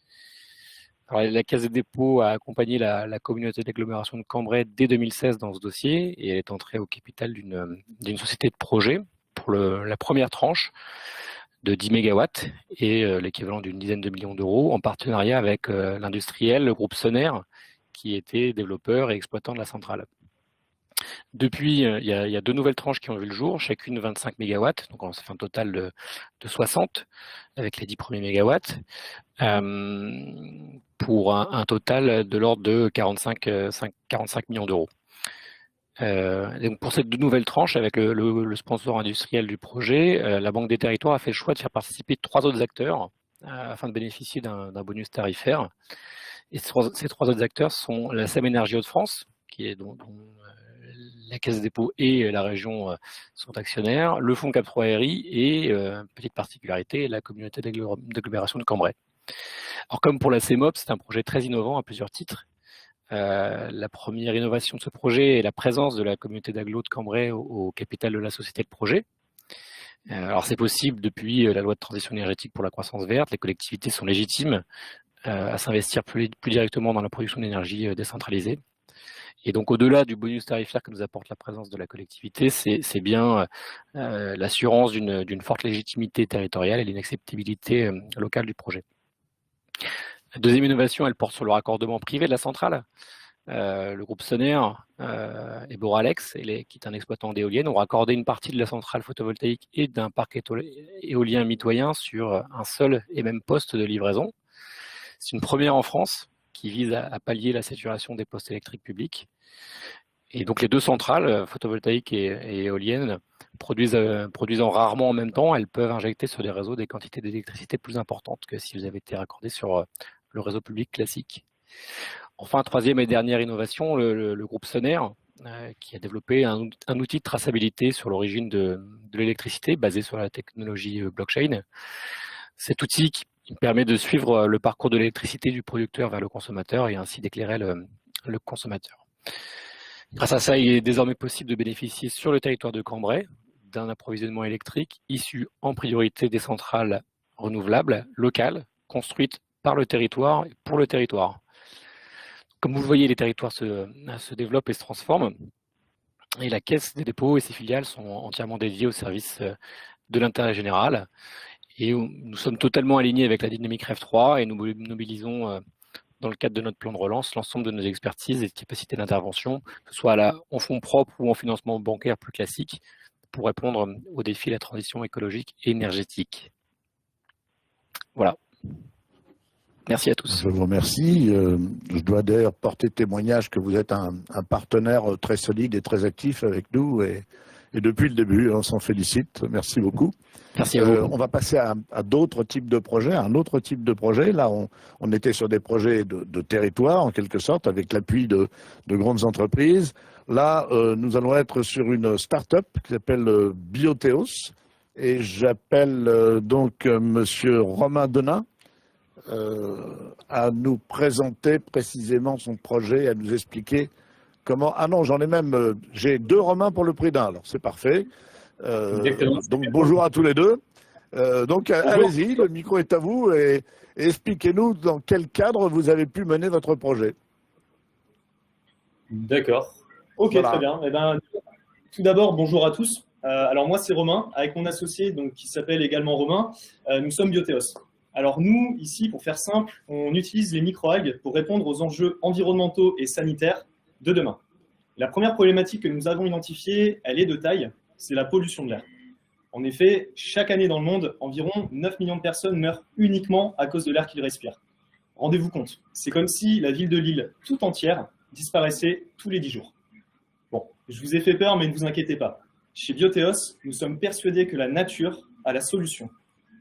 Alors, la Caisse des dépôts a accompagné la communauté d'agglomération de Cambrai dès 2016 dans ce dossier et elle est entrée au capital d'une société de projet pour la première tranche de 10 MW et l'équivalent d'une dizaine de millions d'euros en partenariat avec l'industriel, le groupe Soner, qui était développeur et exploitant de la centrale. Depuis, il y a deux nouvelles tranches qui ont vu le jour, chacune 25 MW, donc ça fait un total de 60 avec les 10 premiers mégawatts, pour un total de l'ordre de 45 millions d'euros. Donc pour ces deux nouvelles tranches, avec le sponsor industriel du projet, la Banque des Territoires a fait le choix de faire participer 3 autres acteurs afin de bénéficier d'un bonus tarifaire. Et ces 3 autres acteurs sont la SEM Énergie Hauts-de-France, qui est dont la Caisse des dépôts et la région sont actionnaires, le fonds Cap 3 RI et, petite particularité, la communauté d'agglomération de Cambrai. Alors comme pour la CEMOP, c'est un projet très innovant à plusieurs titres. La première innovation de ce projet est la présence de la communauté d'agglo de Cambrai au capital de la société de projet. Alors c'est possible depuis la loi de transition énergétique pour la croissance verte. Les collectivités sont légitimes à s'investir plus directement dans la production d'énergie décentralisée. Et donc, au-delà du bonus tarifaire que nous apporte la présence de la collectivité, c'est bien l'assurance d'une forte légitimité territoriale et l'inacceptabilité locale du projet. La deuxième innovation, elle porte sur le raccordement privé de la centrale. Le groupe Soner et Boralex, qui est un exploitant d'éoliennes, ont raccordé une partie de la centrale photovoltaïque et d'un parc éolien mitoyen sur un seul et même poste de livraison. C'est une première en France qui vise à pallier la saturation des postes électriques publics. Et donc les deux centrales, photovoltaïques et éoliennes, produisant rarement en même temps, elles peuvent injecter sur les réseaux des quantités d'électricité plus importantes que si vous avez été raccordé sur le réseau public classique. Enfin, troisième et dernière innovation, le groupe Soner, qui a développé un outil de traçabilité sur l'origine de l'électricité basé sur la technologie blockchain. Cet outil qui permet de suivre le parcours de l'électricité du producteur vers le consommateur et ainsi d'éclairer le consommateur. Grâce à ça, il est désormais possible de bénéficier sur le territoire de Cambrai d'un approvisionnement électrique issu en priorité des centrales renouvelables locales construites par le territoire et pour le territoire. Comme vous le voyez, les territoires se développent et se transforment et la Caisse des dépôts et ses filiales sont entièrement dédiées au service de l'intérêt général. Et nous sommes totalement alignés avec la dynamique REV 3 et nous mobilisons dans le cadre de notre plan de relance l'ensemble de nos expertises et capacités d'intervention, que ce soit en fonds propres ou en financement bancaire plus classique, pour répondre aux défis de la transition écologique et énergétique. Voilà. Merci à tous. Je vous remercie. Je dois d'ailleurs porter témoignage que vous êtes un partenaire très solide et très actif avec nous et et depuis le début, on s'en félicite. Merci beaucoup. Merci à vous. On va passer à d'autres types de projets, un autre type de projet. Là, on était sur des projets de territoire, en quelque sorte, avec l'appui de grandes entreprises. Là, nous allons être sur une start-up qui s'appelle Biotheos. Et j'appelle donc Monsieur Romain Denain à nous présenter précisément son projet, à nous expliquer comment... Ah non, j'ai 2 Romains pour le prix d'un, alors c'est parfait. Donc bonjour à tous les deux. Donc allez-y, le micro est à vous et expliquez-nous dans quel cadre vous avez pu mener votre projet. D'accord. Ok, voilà. Très bien. Eh ben, tout d'abord, bonjour à tous. Alors moi c'est Romain, avec mon associé donc, qui s'appelle également Romain, nous sommes Biotheos. Alors nous, ici, pour faire simple, on utilise les microalgues pour répondre aux enjeux environnementaux et sanitaires de demain. La première problématique que nous avons identifiée, elle est de taille, c'est la pollution de l'air. En effet, chaque année dans le monde, environ 9 millions de personnes meurent uniquement à cause de l'air qu'ils respirent. Rendez-vous compte, c'est comme si la ville de Lille tout entière disparaissait tous les 10 jours. Bon, je vous ai fait peur, mais ne vous inquiétez pas. Chez Biotheos, nous sommes persuadés que la nature a la solution,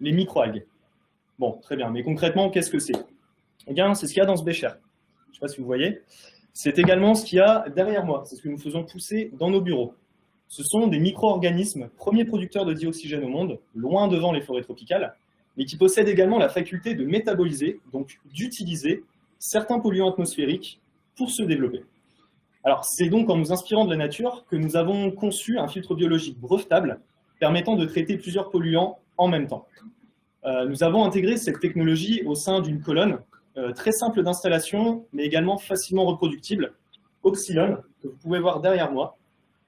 les microalgues. Bon, très bien, mais concrètement, qu'est-ce que c'est? Eh bien, c'est ce qu'il y a dans ce bécher. Je ne sais pas si vous voyez. C'est également ce qu'il y a derrière moi, c'est ce que nous faisons pousser dans nos bureaux. Ce sont des micro-organismes, premiers producteurs de dioxygène au monde, loin devant les forêts tropicales, mais qui possèdent également la faculté de métaboliser, donc d'utiliser, certains polluants atmosphériques pour se développer. Alors, c'est donc en nous inspirant de la nature que nous avons conçu un filtre biologique brevetable permettant de traiter plusieurs polluants en même temps. Nous avons intégré cette technologie au sein d'une colonne très simple d'installation, mais également facilement reproductible, Oxylon, que vous pouvez voir derrière moi,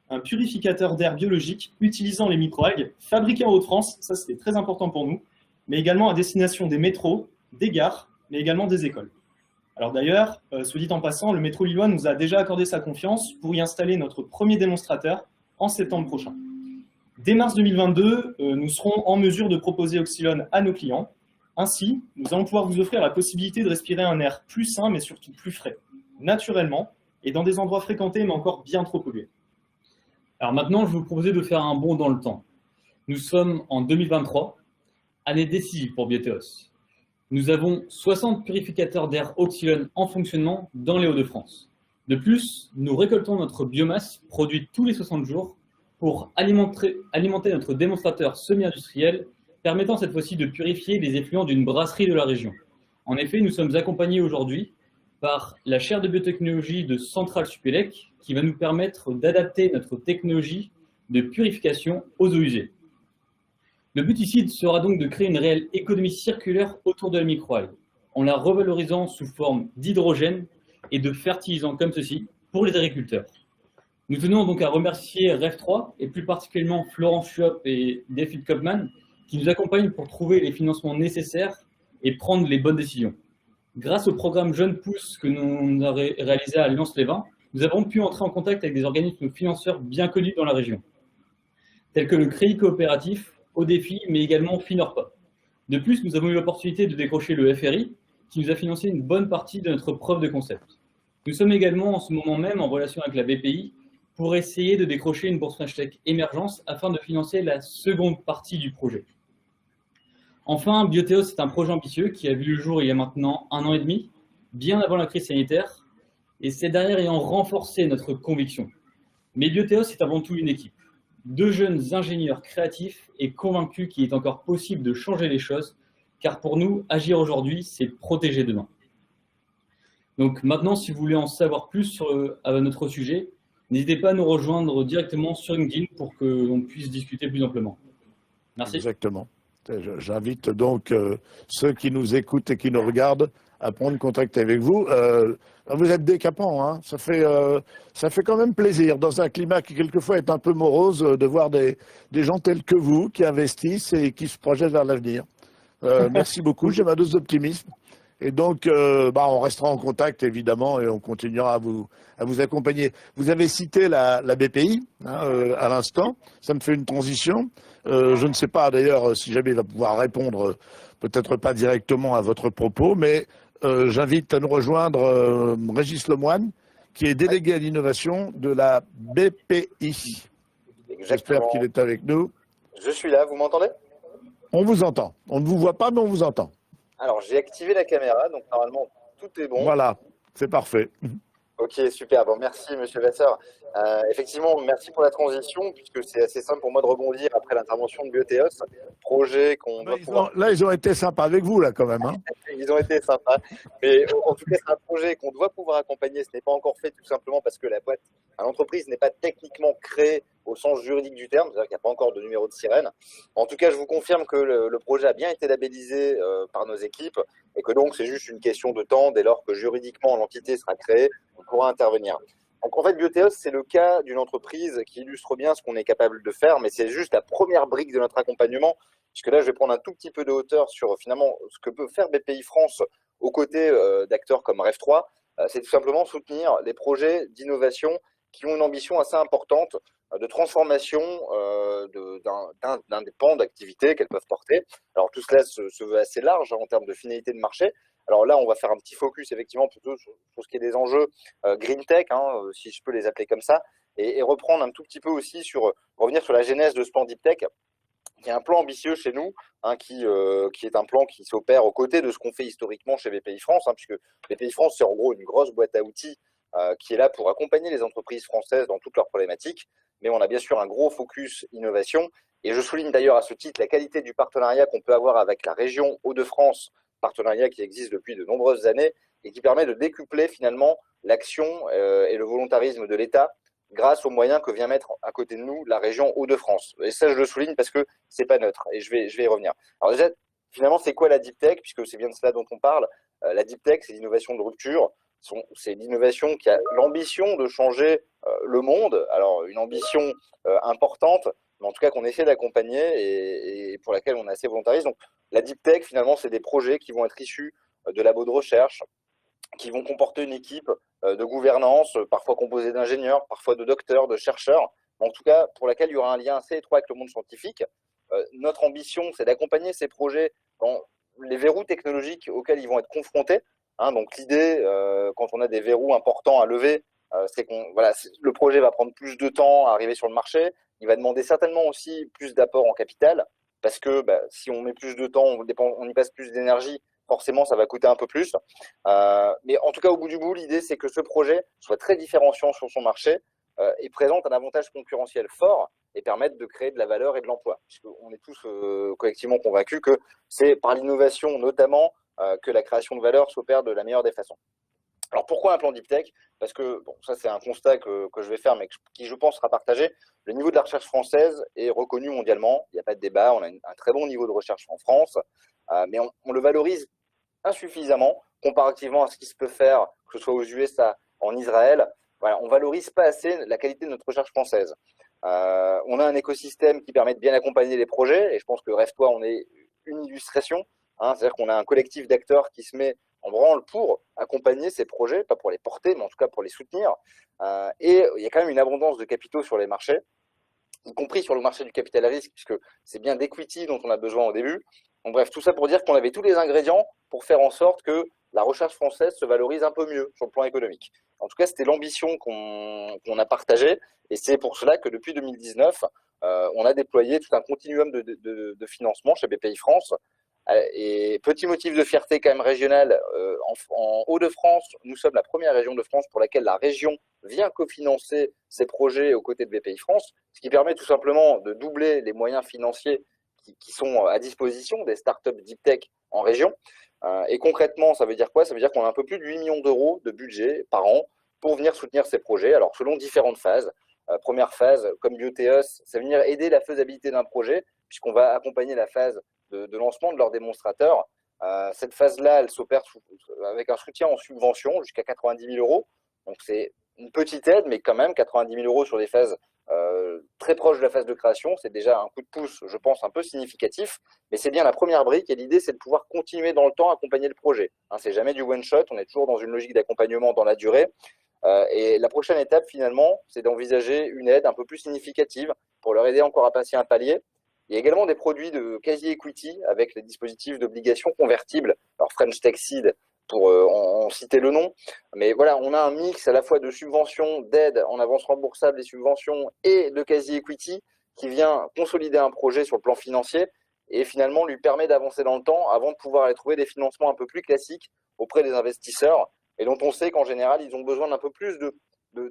un purificateur d'air biologique utilisant les microalgues, fabriqué en Hauts-de-France, ça c'était très important pour nous, mais également à destination des métros, des gares, mais également des écoles. Alors d'ailleurs, soit dit en passant, le métro lillois nous a déjà accordé sa confiance pour y installer notre premier démonstrateur en septembre prochain. Dès mars 2022, nous serons en mesure de proposer Oxylon à nos clients. Ainsi, nous allons pouvoir vous offrir la possibilité de respirer un air plus sain, mais surtout plus frais, naturellement, et dans des endroits fréquentés, mais encore bien trop pollués. Alors maintenant, je vais vous proposer de faire un bond dans le temps. Nous sommes en 2023, année décisive pour Biotheos. Nous avons 60 purificateurs d'air Oxylon en fonctionnement dans les Hauts-de-France. De plus, nous récoltons notre biomasse produite tous les 60 jours pour alimenter notre démonstrateur semi-industriel, permettant cette fois-ci de purifier les effluents d'une brasserie de la région. En effet, nous sommes accompagnés aujourd'hui par la chaire de biotechnologie de Centrale Supélec, qui va nous permettre d'adapter notre technologie de purification aux eaux usées. Le but ici sera donc de créer une réelle économie circulaire autour de la microalgue, en la revalorisant sous forme d'hydrogène et de fertilisants comme ceci pour les agriculteurs. Nous tenons donc à remercier REF3 et plus particulièrement Florent Schwab et David Kopman qui nous accompagnent pour trouver les financements nécessaires et prendre les bonnes décisions. Grâce au programme Jeunes Pousses que nous avons réalisé à Lens-les-Vins, nous avons pu entrer en contact avec des organismes financeurs bien connus dans la région, tels que le Crédit Coopératif, ODEFI, mais également Finorpa. De plus, nous avons eu l'opportunité de décrocher le FRI, qui nous a financé une bonne partie de notre preuve de concept. Nous sommes également en ce moment même en relation avec la BPI pour essayer de décrocher une bourse French Tech Émergence afin de financer la seconde partie du projet. Enfin, Biotheos est un projet ambitieux qui a vu le jour il y a maintenant 1 an et demi, bien avant la crise sanitaire, et c'est derrière ayant renforcé notre conviction. Mais Biotheos est avant tout une équipe. 2 jeunes ingénieurs créatifs et convaincus qu'il est encore possible de changer les choses, car pour nous, agir aujourd'hui, c'est protéger demain. Donc maintenant, si vous voulez en savoir plus sur notre sujet, n'hésitez pas à nous rejoindre directement sur LinkedIn pour que l'on puisse discuter plus amplement. Merci. Exactement. J'invite donc ceux qui nous écoutent et qui nous regardent à prendre contact avec vous. Vous êtes décapant, hein. Ça fait quand même plaisir, dans un climat qui quelquefois est un peu morose, de voir des gens tels que vous qui investissent et qui se projettent vers l'avenir. Merci beaucoup, j'ai ma dose d'optimisme. Et donc, on restera en contact, évidemment, et on continuera à vous accompagner. Vous avez cité la BPI à l'instant, ça me fait une transition. Je ne sais pas, d'ailleurs, si jamais il va pouvoir répondre, peut-être pas directement à votre propos, mais j'invite à nous rejoindre Régis Lemoine, qui est délégué à l'innovation de la BPI. J'espère qu'il est avec nous. Je suis là, vous m'entendez? On vous entend. On ne vous voit pas, mais on vous entend. Alors, j'ai activé la caméra, donc normalement, tout est bon. Voilà, c'est parfait. Ok, super. Bon, merci, monsieur Vasseur. Effectivement, merci pour la transition, puisque c'est assez simple pour moi de rebondir après l'intervention de Bioteos. Projet qu'on doit pouvoir... Là, ils ont été sympas avec vous, là, quand même. Hein. Ils ont été sympas. Mais en tout cas, c'est un projet qu'on doit pouvoir accompagner. Ce n'est pas encore fait tout simplement parce que l'entreprise n'est pas techniquement créée au sens juridique du terme, c'est-à-dire qu'il n'y a pas encore de numéro de sirène. En tout cas, je vous confirme que le projet a bien été labellisé par nos équipes et que donc c'est juste une question de temps. Dès lors que juridiquement l'entité sera créée, on pourra intervenir. Donc en fait, Bioteos, c'est le cas d'une entreprise qui illustre bien ce qu'on est capable de faire, mais c'est juste la première brique de notre accompagnement, puisque là, je vais prendre un tout petit peu de hauteur sur finalement ce que peut faire BPI France aux côtés d'acteurs comme REF3. C'est tout simplement soutenir les projets d'innovation qui ont une ambition assez importante de transformation d'un des pans d'activité qu'elles peuvent porter. Alors tout cela se veut assez large en termes de finalité de marché. Alors là, on va faire un petit focus effectivement plutôt sur ce qui est des enjeux green tech, si je peux les appeler comme ça, et reprendre un tout petit peu aussi revenir sur la genèse de ce plan Deep Tech, qui est un plan ambitieux chez nous, qui est un plan qui s'opère aux côtés de ce qu'on fait historiquement chez BPI France, puisque BPI France, c'est en gros une grosse boîte à outils qui est là pour accompagner les entreprises françaises dans toutes leurs problématiques. Mais on a bien sûr un gros focus innovation. Et je souligne d'ailleurs à ce titre la qualité du partenariat qu'on peut avoir avec la région Hauts-de-France, partenariat qui existe depuis de nombreuses années et qui permet de décupler finalement l'action et le volontarisme de l'État grâce aux moyens que vient mettre à côté de nous la région Hauts-de-France. Et ça, je le souligne parce que c'est pas neutre et je vais y revenir. Alors déjà, finalement, c'est quoi la Deep Tech, puisque c'est bien de cela dont on parle. La Deep Tech, c'est l'innovation de rupture. C'est l'innovation qui a l'ambition de changer le monde. Alors, une ambition importante, mais en tout cas qu'on essaie d'accompagner et pour laquelle on est assez volontariste. Donc, la Deep Tech, finalement, c'est des projets qui vont être issus de labos de recherche, qui vont comporter une équipe de gouvernance, parfois composée d'ingénieurs, parfois de docteurs, de chercheurs, en tout cas pour laquelle il y aura un lien assez étroit avec le monde scientifique. Notre ambition, c'est d'accompagner ces projets dans les verrous technologiques auxquels ils vont être confrontés. Donc l'idée, quand on a des verrous importants à lever, c'est le projet va prendre plus de temps à arriver sur le marché. Il va demander certainement aussi plus d'apport en capital, parce que si on met plus de temps, on y passe plus d'énergie, forcément, ça va coûter un peu plus. Mais en tout cas, au bout du bout, l'idée, c'est que ce projet soit très différenciant sur son marché et présente un avantage concurrentiel fort et permette de créer de la valeur et de l'emploi. Puisqu'on est tous collectivement convaincus que c'est par l'innovation, notamment, que la création de valeur s'opère de la meilleure des façons. Alors, pourquoi un plan Deep Tech? Parce que, ça, c'est un constat que je vais faire, mais qui, je pense, sera partagé. Le niveau de la recherche française est reconnu mondialement. Il n'y a pas de débat. On a un très bon niveau de recherche en France. Mais on le valorise insuffisamment comparativement à ce qui se peut faire, que ce soit aux USA, en Israël. Voilà, on ne valorise pas assez la qualité de notre recherche française. On a un écosystème qui permet de bien accompagner les projets, et je pense que REF3 en est une illustration. C'est-à-dire qu'on a un collectif d'acteurs qui se met en branle pour accompagner ces projets, pas pour les porter, mais en tout cas pour les soutenir. Et il y a quand même une abondance de capitaux sur les marchés, y compris sur le marché du capital à risque, puisque c'est bien d'equity dont on a besoin au début. Donc bref, tout ça pour dire qu'on avait tous les ingrédients pour faire en sorte que la recherche française se valorise un peu mieux sur le plan économique. En tout cas, c'était l'ambition qu'on a partagée, et c'est pour cela que depuis 2019, on a déployé tout un continuum de financement chez BPI France. Et petit motif de fierté quand même régional, en Hauts-de-France, nous sommes la première région de France pour laquelle la région vient cofinancer ces projets aux côtés de BPI France, ce qui permet tout simplement de doubler les moyens financiers qui sont à disposition des startups Deep Tech en région. Et concrètement, ça veut dire quoi? Ça veut dire qu'on a un peu plus de 8 millions d'euros de budget par an pour venir soutenir ces projets, alors selon différentes phases. Première phase, comme Bioteos, c'est venir aider la faisabilité d'un projet, puisqu'on va accompagner la phase de lancement de leurs démonstrateurs. Cette phase-là, elle s'opère avec un soutien en subvention jusqu'à 90 000 euros. Donc c'est une petite aide, mais quand même 90 000 euros sur des phases très proches de la phase de création. C'est déjà un coup de pouce, je pense, un peu significatif. Mais c'est bien la première brique et l'idée, c'est de pouvoir continuer dans le temps à accompagner le projet. C'est jamais du one-shot, on est toujours dans une logique d'accompagnement dans la durée. Et la prochaine étape, finalement, c'est d'envisager une aide un peu plus significative pour leur aider encore à passer un palier. Il y a également des produits de quasi-equity avec les dispositifs d'obligations convertibles. Alors French Tech Seed, pour en citer le nom. Mais voilà, on a un mix à la fois de subventions, d'aides en avance remboursable des subventions et de quasi-equity qui vient consolider un projet sur le plan financier et finalement lui permet d'avancer dans le temps avant de pouvoir aller trouver des financements un peu plus classiques auprès des investisseurs et dont on sait qu'en général, ils ont besoin d'un peu plus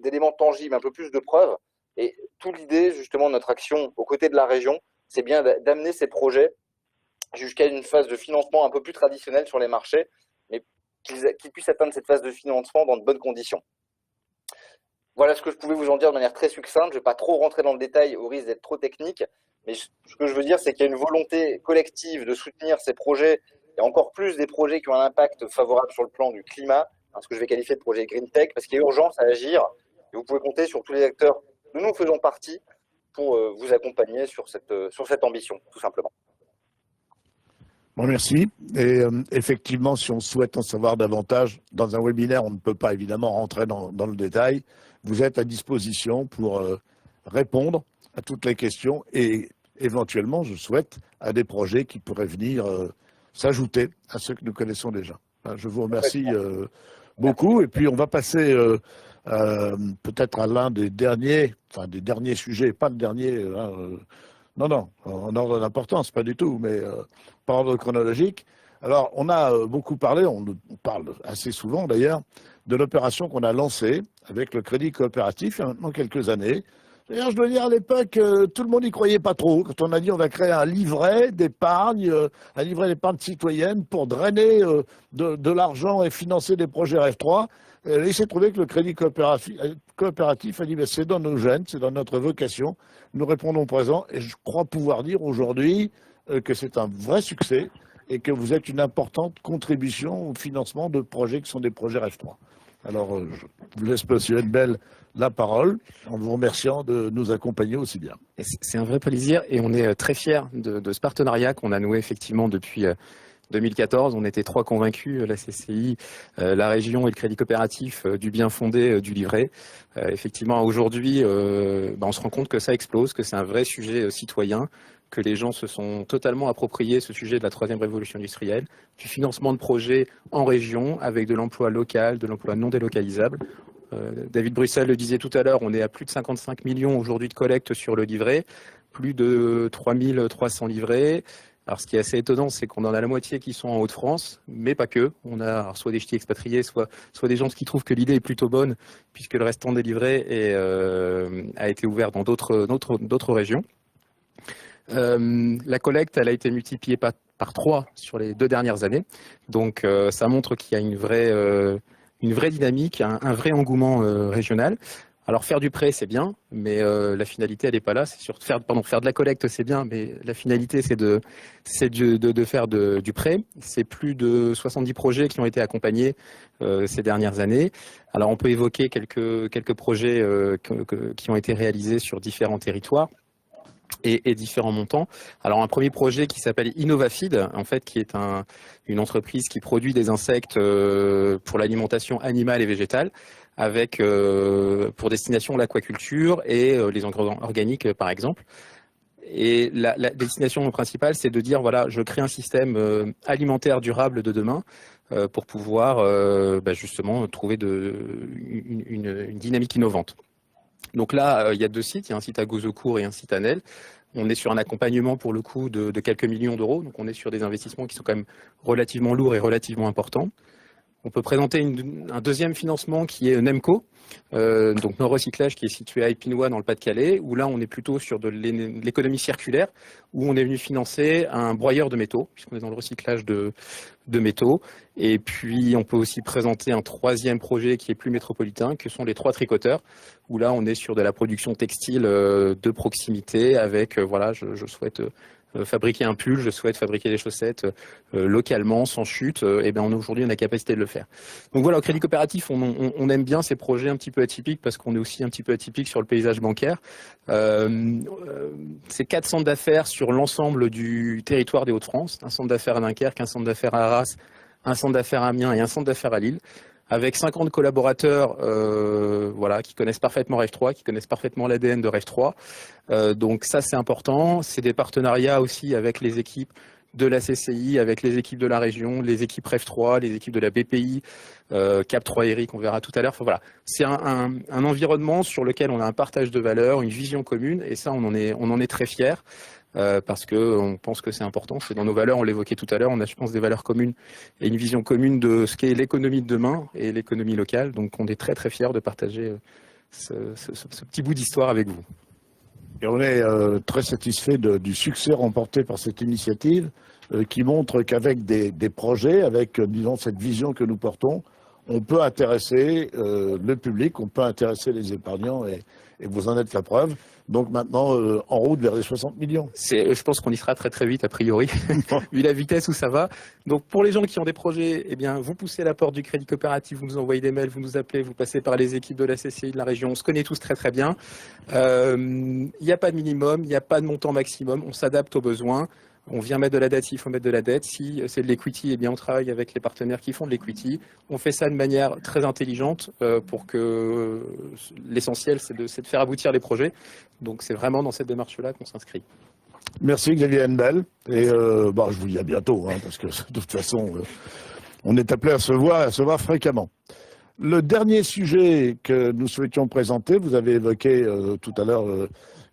d'éléments tangibles, un peu plus de preuves. Et toute l'idée, justement, de notre action aux côtés de la région, c'est bien d'amener ces projets jusqu'à une phase de financement un peu plus traditionnelle sur les marchés, mais qu'ils puissent atteindre cette phase de financement dans de bonnes conditions. Voilà ce que je pouvais vous en dire de manière très succincte. Je ne vais pas trop rentrer dans le détail au risque d'être trop technique, mais ce que je veux dire, c'est qu'il y a une volonté collective de soutenir ces projets, et encore plus des projets qui ont un impact favorable sur le plan du climat, ce que je vais qualifier de projet Green Tech, parce qu'il y a urgence à agir, et vous pouvez compter sur tous les acteurs dont nous faisons partie pour vous accompagner sur cette ambition, tout simplement. Bon, merci. Et effectivement, si on souhaite en savoir davantage, dans un webinaire, on ne peut pas évidemment rentrer dans le détail. Vous êtes à disposition pour répondre à toutes les questions et éventuellement, je souhaite, à des projets qui pourraient venir s'ajouter à ceux que nous connaissons déjà. Je vous remercie beaucoup. Et puis, on va passer peut-être à l'un des derniers sujets, pas le dernier, non, en ordre d'importance, pas du tout, mais par ordre chronologique. Alors, on a beaucoup parlé, on parle assez souvent d'ailleurs, de l'opération qu'on a lancée avec le Crédit Coopératif il y a maintenant quelques années. D'ailleurs, je dois dire, à l'époque, tout le monde n'y croyait pas trop. Quand on a dit on va créer un livret d'épargne, un livret d'épargne citoyenne pour drainer de l'argent et financer des projets REF3, il s'est trouvé que le Crédit Coopératif a dit c'est dans nos gènes, c'est dans notre vocation, nous répondons présent et je crois pouvoir dire aujourd'hui que c'est un vrai succès et que vous êtes une importante contribution au financement de projets qui sont des projets REF3. Alors, je vous laisse, monsieur Henbel, la parole, en vous remerciant de nous accompagner aussi bien. C'est un vrai plaisir et on est très fiers de ce partenariat qu'on a noué effectivement depuis 2014. On était trois convaincus, la CCI, la région et le Crédit Coopératif, du bien fondé du livret. Effectivement, aujourd'hui, on se rend compte que ça explose, que c'est un vrai sujet citoyen, que les gens se sont totalement appropriés ce sujet de la troisième révolution industrielle, du financement de projets en région avec de l'emploi local, de l'emploi non délocalisable. David Bruxelles le disait tout à l'heure, on est à plus de 55 millions aujourd'hui de collecte sur le livret, plus de 3300 livrets. Alors ce qui est assez étonnant, c'est qu'on en a la moitié qui sont en Hauts-de-France, mais pas que. On a alors, soit des ch'tis expatriés, soit des gens qui trouvent que l'idée est plutôt bonne, puisque le restant des livrets a été ouvert dans d'autres régions. La collecte, elle a été multipliée par 3 sur les 2 dernières années. Donc ça montre qu'il y a une vraie dynamique, un vrai engouement régional. Alors faire du prêt, c'est bien, mais la finalité, elle n'est pas là. C'est sur faire de la collecte, c'est bien, mais la finalité, c'est de faire du prêt. C'est plus de 70 projets qui ont été accompagnés ces dernières années. Alors on peut évoquer quelques projets qui ont été réalisés sur différents territoires. Et différents montants. Alors un premier projet qui s'appelle Innovafeed, en fait, qui est une entreprise qui produit des insectes pour l'alimentation animale et végétale, avec pour destination l'aquaculture et les engrais organiques par exemple. Et la destination principale, c'est de dire voilà, je crée un système alimentaire durable de demain pour pouvoir justement trouver une dynamique innovante. Donc là, il y a 2 sites, il y a un site à Gauzecourt et un site à Nesle. On est sur un accompagnement pour le coup de quelques millions d'euros, donc on est sur des investissements qui sont quand même relativement lourds et relativement importants. On peut présenter un deuxième financement qui est Nemco, donc nos recyclages qui est situé à Épinois dans le Pas-de-Calais, où là on est plutôt sur de l'économie circulaire, où on est venu financer un broyeur de métaux, puisqu'on est dans le recyclage de métaux. Et puis on peut aussi présenter un 3e projet qui est plus métropolitain, que sont les 3 tricoteurs, où là on est sur de la production textile de proximité avec, voilà, je souhaite fabriquer un pull, je souhaite fabriquer des chaussettes localement, sans chute, et bien aujourd'hui on a la capacité de le faire. Donc voilà, au Crédit Coopératif, on aime bien ces projets un petit peu atypiques parce qu'on est aussi un petit peu atypique sur le paysage bancaire. C'est 4 centres d'affaires sur l'ensemble du territoire des Hauts-de-France, un centre d'affaires à Dunkerque, un centre d'affaires à Arras, un centre d'affaires à Amiens et un centre d'affaires à Lille, avec 50 collaborateurs voilà, qui connaissent parfaitement REF3, qui connaissent parfaitement l'ADN de REF3. Donc ça, c'est important. C'est des partenariats aussi avec les équipes de la CCI avec les équipes de la région, les équipes REF3, les équipes de la BPI, Cap3 qu'on verra tout à l'heure. Enfin, voilà. C'est un environnement sur lequel on a un partage de valeurs, une vision commune, et ça, on en est très fiers. Parce qu'on pense que c'est important. C'est dans nos valeurs, on l'évoquait tout à l'heure, on a, je pense, des valeurs communes et une vision commune de ce qu'est l'économie de demain et l'économie locale. Donc on est très très fiers de partager ce petit bout d'histoire avec vous. Et on est très satisfait du succès remporté par cette initiative qui montre qu'avec des projets, avec disons cette vision que nous portons, on peut intéresser le public, on peut intéresser les épargnants et vous en êtes la preuve. Donc maintenant, en route vers les 60 millions. Je pense qu'on y sera très très vite, a priori, vu la vitesse où ça va. Donc pour les gens qui ont des projets, eh bien, vous poussez la porte du crédit coopératif, vous nous envoyez des mails, vous nous appelez, vous passez par les équipes de la CCI de la région. On se connaît tous très très bien. Il n'y a pas de minimum, il n'y a pas de montant maximum, on s'adapte aux besoins. On vient mettre de la dette s'il faut mettre de la dette. Si c'est de l'equity, eh bien on travaille avec les partenaires qui font de l'equity. On fait ça de manière très intelligente pour que l'essentiel, c'est de faire aboutir les projets. Donc c'est vraiment dans cette démarche-là qu'on s'inscrit. Merci Xavier Henbel. Et je vous dis à bientôt, parce que de toute façon, on est appelé à se voir fréquemment. Le dernier sujet que nous souhaitions présenter, vous avez évoqué tout à l'heure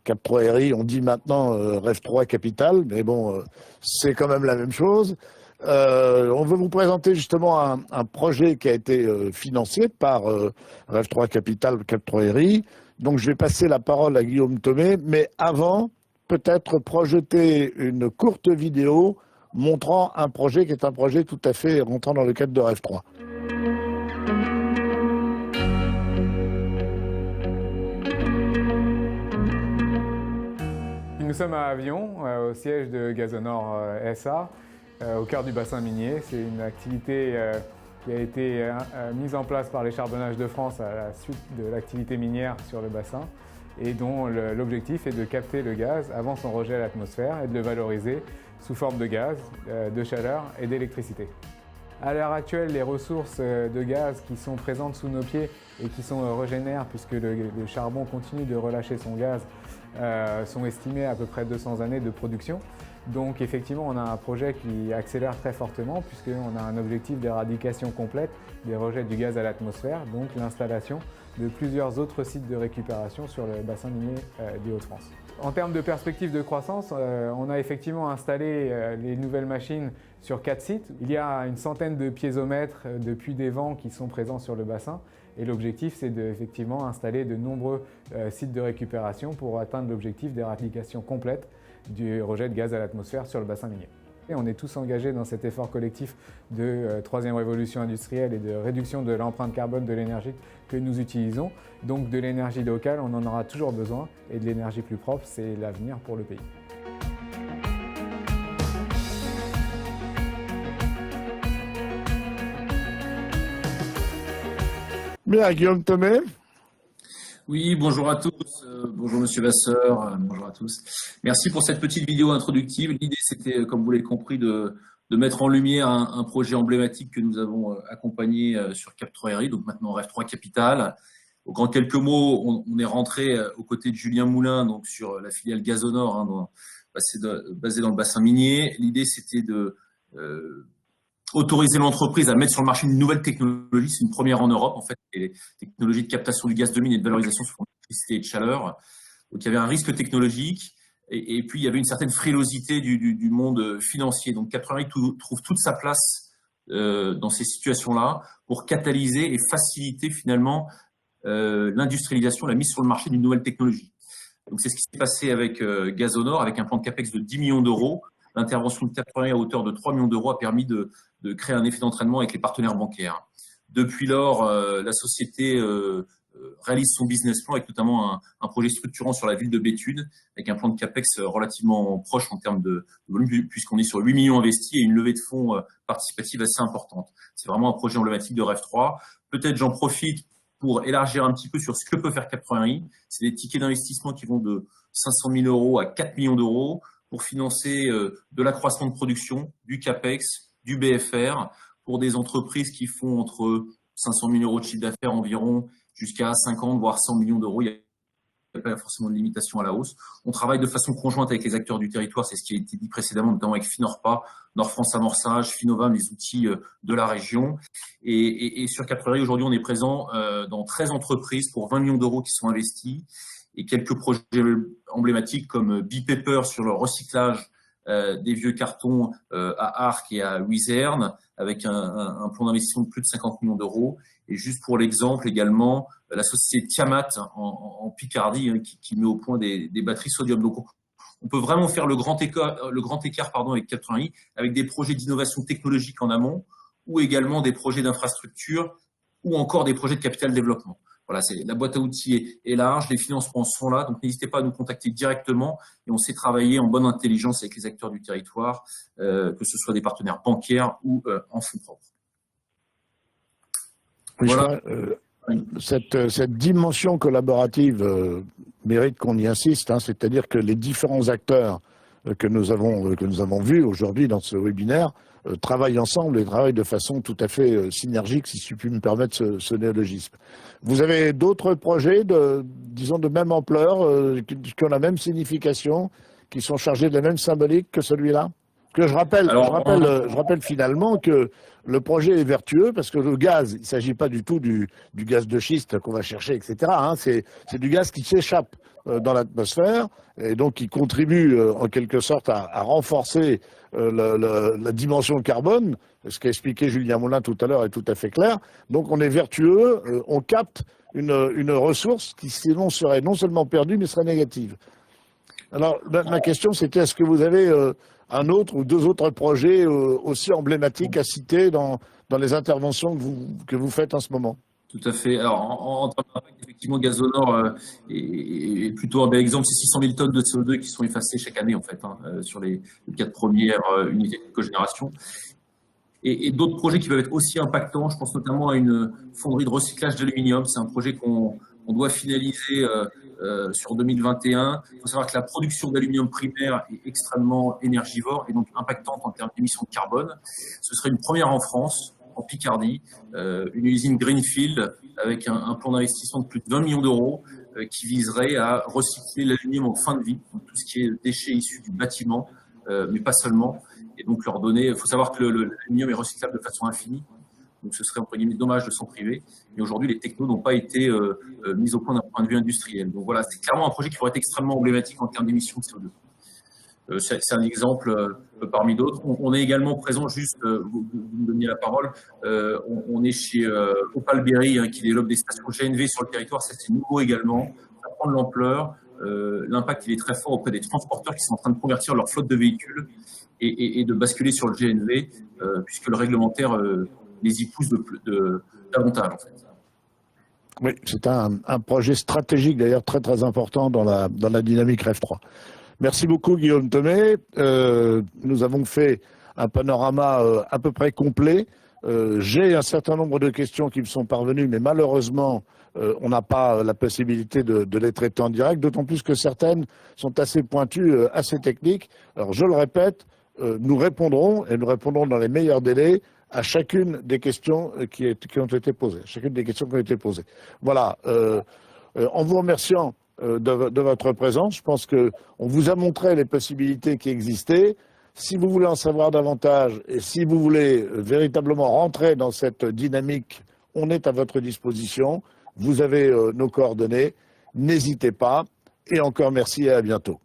Cap3 RI, on dit maintenant REF3 Capital, mais bon, c'est quand même la même chose. On veut vous présenter justement un projet qui a été financé par REF3 Capital, Cap3 RI. Donc je vais passer la parole à Guillaume Thomé, mais avant, peut-être projeter une courte vidéo montrant un projet qui est un projet tout à fait rentrant dans le cadre de REF3. Nous sommes à Avion, au siège de Gazonor SA, au cœur du bassin minier. C'est une activité qui a été mise en place par les Charbonnages de France à la suite de l'activité minière sur le bassin et dont l'objectif est de capter le gaz avant son rejet à l'atmosphère et de le valoriser sous forme de gaz, de chaleur et d'électricité. À l'heure actuelle, les ressources de gaz qui sont présentes sous nos pieds et qui sont régénères, puisque le charbon continue de relâcher son gaz, sont estimées à peu près 200 années de production. Donc effectivement, on a un projet qui accélère très fortement puisqu'on a un objectif d'éradication complète des rejets du gaz à l'atmosphère, donc l'installation de plusieurs autres sites de récupération sur le bassin minier des Hauts-de-France. En termes de perspective de croissance, on a effectivement installé les nouvelles machines sur 4 sites. Il y a une centaine de piézomètres de puits des vents qui sont présents sur le bassin. Et l'objectif, c'est effectivement installer de nombreux sites de récupération pour atteindre l'objectif d'éradication complète du rejet de gaz à l'atmosphère sur le bassin minier. Et on est tous engagés dans cet effort collectif de troisième révolution industrielle et de réduction de l'empreinte carbone de l'énergie que nous utilisons. Donc de l'énergie locale, on en aura toujours besoin et de l'énergie plus propre, c'est l'avenir pour le pays. Bien, Guillaume Thomé. Oui, bonjour à tous, bonjour Monsieur Vasseur, bonjour à tous. Merci pour cette petite vidéo introductive. L'idée, c'était, comme vous l'avez compris, de mettre en lumière un projet emblématique que nous avons accompagné sur Cap3 RI, donc maintenant REF3 Capital. Donc, en quelques mots, on est rentré aux côtés de Julien Moulin, donc sur la filiale Gazonor, basée dans le bassin minier. L'idée, c'était de autoriser l'entreprise à mettre sur le marché une nouvelle technologie. C'est une première en Europe, en fait, les technologies de captation du gaz de mine et de valorisation sous forme d'électricité et de chaleur. Donc, il y avait un risque technologique et puis il y avait une certaine frilosité du monde financier. Donc, Cap3 RI trouve toute sa place dans ces situations-là pour catalyser et faciliter finalement l'industrialisation, la mise sur le marché d'une nouvelle technologie. Donc, c'est ce qui s'est passé avec Gazonor, avec un plan de CAPEX de 10 millions d'euros. L'intervention de Cap3 RI à hauteur de 3 millions d'euros a permis de créer un effet d'entraînement avec les partenaires bancaires. Depuis lors, la société réalise son business plan avec notamment un projet structurant sur la ville de Béthune, avec un plan de CAPEX relativement proche en termes de volume, puisqu'on est sur 8 millions investis et une levée de fonds participative assez importante. C'est vraiment un projet emblématique de REF3. Peut-être j'en profite pour élargir un petit peu sur ce que peut faire Cap3 RI. C'est des tickets d'investissement qui vont de 500 000 euros à 4 millions d'euros pour financer de l'accroissement de production, du CAPEX, du BFR, pour des entreprises qui font entre 500 000 euros de chiffre d'affaires environ jusqu'à 50 voire 100 millions d'euros. Il y a n'y a pas forcément de limitation à la hausse. On travaille de façon conjointe avec les acteurs du territoire, c'est ce qui a été dit précédemment, notamment avec Finorpa, Nord France Amorçage, Finovam, les outils de la région. Et sur Caprerie, aujourd'hui, on est présent dans 13 entreprises pour 20 millions d'euros qui sont investis et quelques projets emblématiques comme Bipaper sur le recyclage des vieux cartons à Arques et à Luzerne, avec un plan d'investissement de plus de 50 millions d'euros. Et juste pour l'exemple également, la société Tiamat en Picardie, qui met au point des batteries sodium. Donc on peut vraiment faire le grand écart avec Caprerie, avec des projets d'innovation technologique en amont, ou également des projets d'infrastructure, ou encore des projets de capital développement. Voilà, la boîte à outils est large, les financements sont là, donc n'hésitez pas à nous contacter directement et on sait travailler en bonne intelligence avec les acteurs du territoire, que ce soit des partenaires bancaires ou en fonds propres. Voilà. Cette dimension collaborative mérite qu'on y insiste, c'est-à-dire que les différents acteurs que nous avons vus aujourd'hui dans ce webinaire travaillent ensemble et travaillent de façon tout à fait synergique, si je puis me permettre ce néologisme. Vous avez d'autres projets, disons, de même ampleur, qui ont la même signification, qui sont chargés de la même symbolique que celui-là? Que je rappelle finalement que le projet est vertueux parce que le gaz, il ne s'agit pas du tout du gaz de schiste qu'on va chercher, etc. C'est du gaz qui s'échappe dans l'atmosphère et donc qui contribue en quelque sorte à renforcer la dimension carbone. Ce qu'a expliqué Julien Moulin tout à l'heure est tout à fait clair. Donc on est vertueux, on capte une ressource qui sinon serait non seulement perdue mais serait négative. Alors ma question c'était, est-ce que vous avez un autre ou deux autres projets aussi emblématiques à citer dans les interventions que vous faites en ce moment? Tout à fait. Alors, en termes d'impact, effectivement, Gazonor est plutôt un bel exemple. C'est 600 000 tonnes de CO2 qui sont effacées chaque année, en fait, sur les 4 premières unités de cogénération. Et d'autres projets qui peuvent être aussi impactants, je pense notamment à une fonderie de recyclage d'aluminium. C'est un projet qu'on doit finaliser sur 2021. Il faut savoir que la production d'aluminium primaire est extrêmement énergivore et donc impactante en termes d'émissions de carbone. Ce serait une première en France, en Picardie, une usine Greenfield avec un plan d'investissement de plus de 20 millions d'euros qui viserait à recycler l'aluminium en fin de vie, donc tout ce qui est déchets issus du bâtiment, mais pas seulement. Et donc leur donner, il faut savoir que l'aluminium est recyclable de façon infinie, donc ce serait entre guillemets dommage de s'en priver. Mais aujourd'hui, les technos n'ont pas été mis au point d'un point de vue industriel. Donc voilà, c'est clairement un projet qui pourrait être extrêmement emblématique en termes d'émissions de CO2. C'est un exemple parmi d'autres. On est également présent, juste, vous me donniez la parole, on est chez Opal Berry qui développe des stations GNV sur le territoire. Ça, c'est nouveau également. Ça prend de l'ampleur. L'impact, il est très fort auprès des transporteurs qui sont en train de convertir leur flotte de véhicules et de basculer sur le GNV, puisque le réglementaire les y pousse davantage, en fait. Oui, c'est un projet stratégique, d'ailleurs, très, très important dans la dynamique REF 3. Merci beaucoup, Guillaume Thomé. Nous avons fait un panorama à peu près complet. J'ai un certain nombre de questions qui me sont parvenues, mais malheureusement, on n'a pas la possibilité de les traiter en direct, d'autant plus que certaines sont assez pointues, assez techniques. Alors, je le répète, nous répondrons, et nous répondrons dans les meilleurs délais, à chacune des questions qui ont été posées. Chacune des questions qui ont été posées. Voilà. En vous remerciant de votre présence, je pense qu'on vous a montré les possibilités qui existaient. Si vous voulez en savoir davantage et si vous voulez véritablement rentrer dans cette dynamique, on est à votre disposition. Vous avez nos coordonnées. N'hésitez pas. Et encore merci et à bientôt.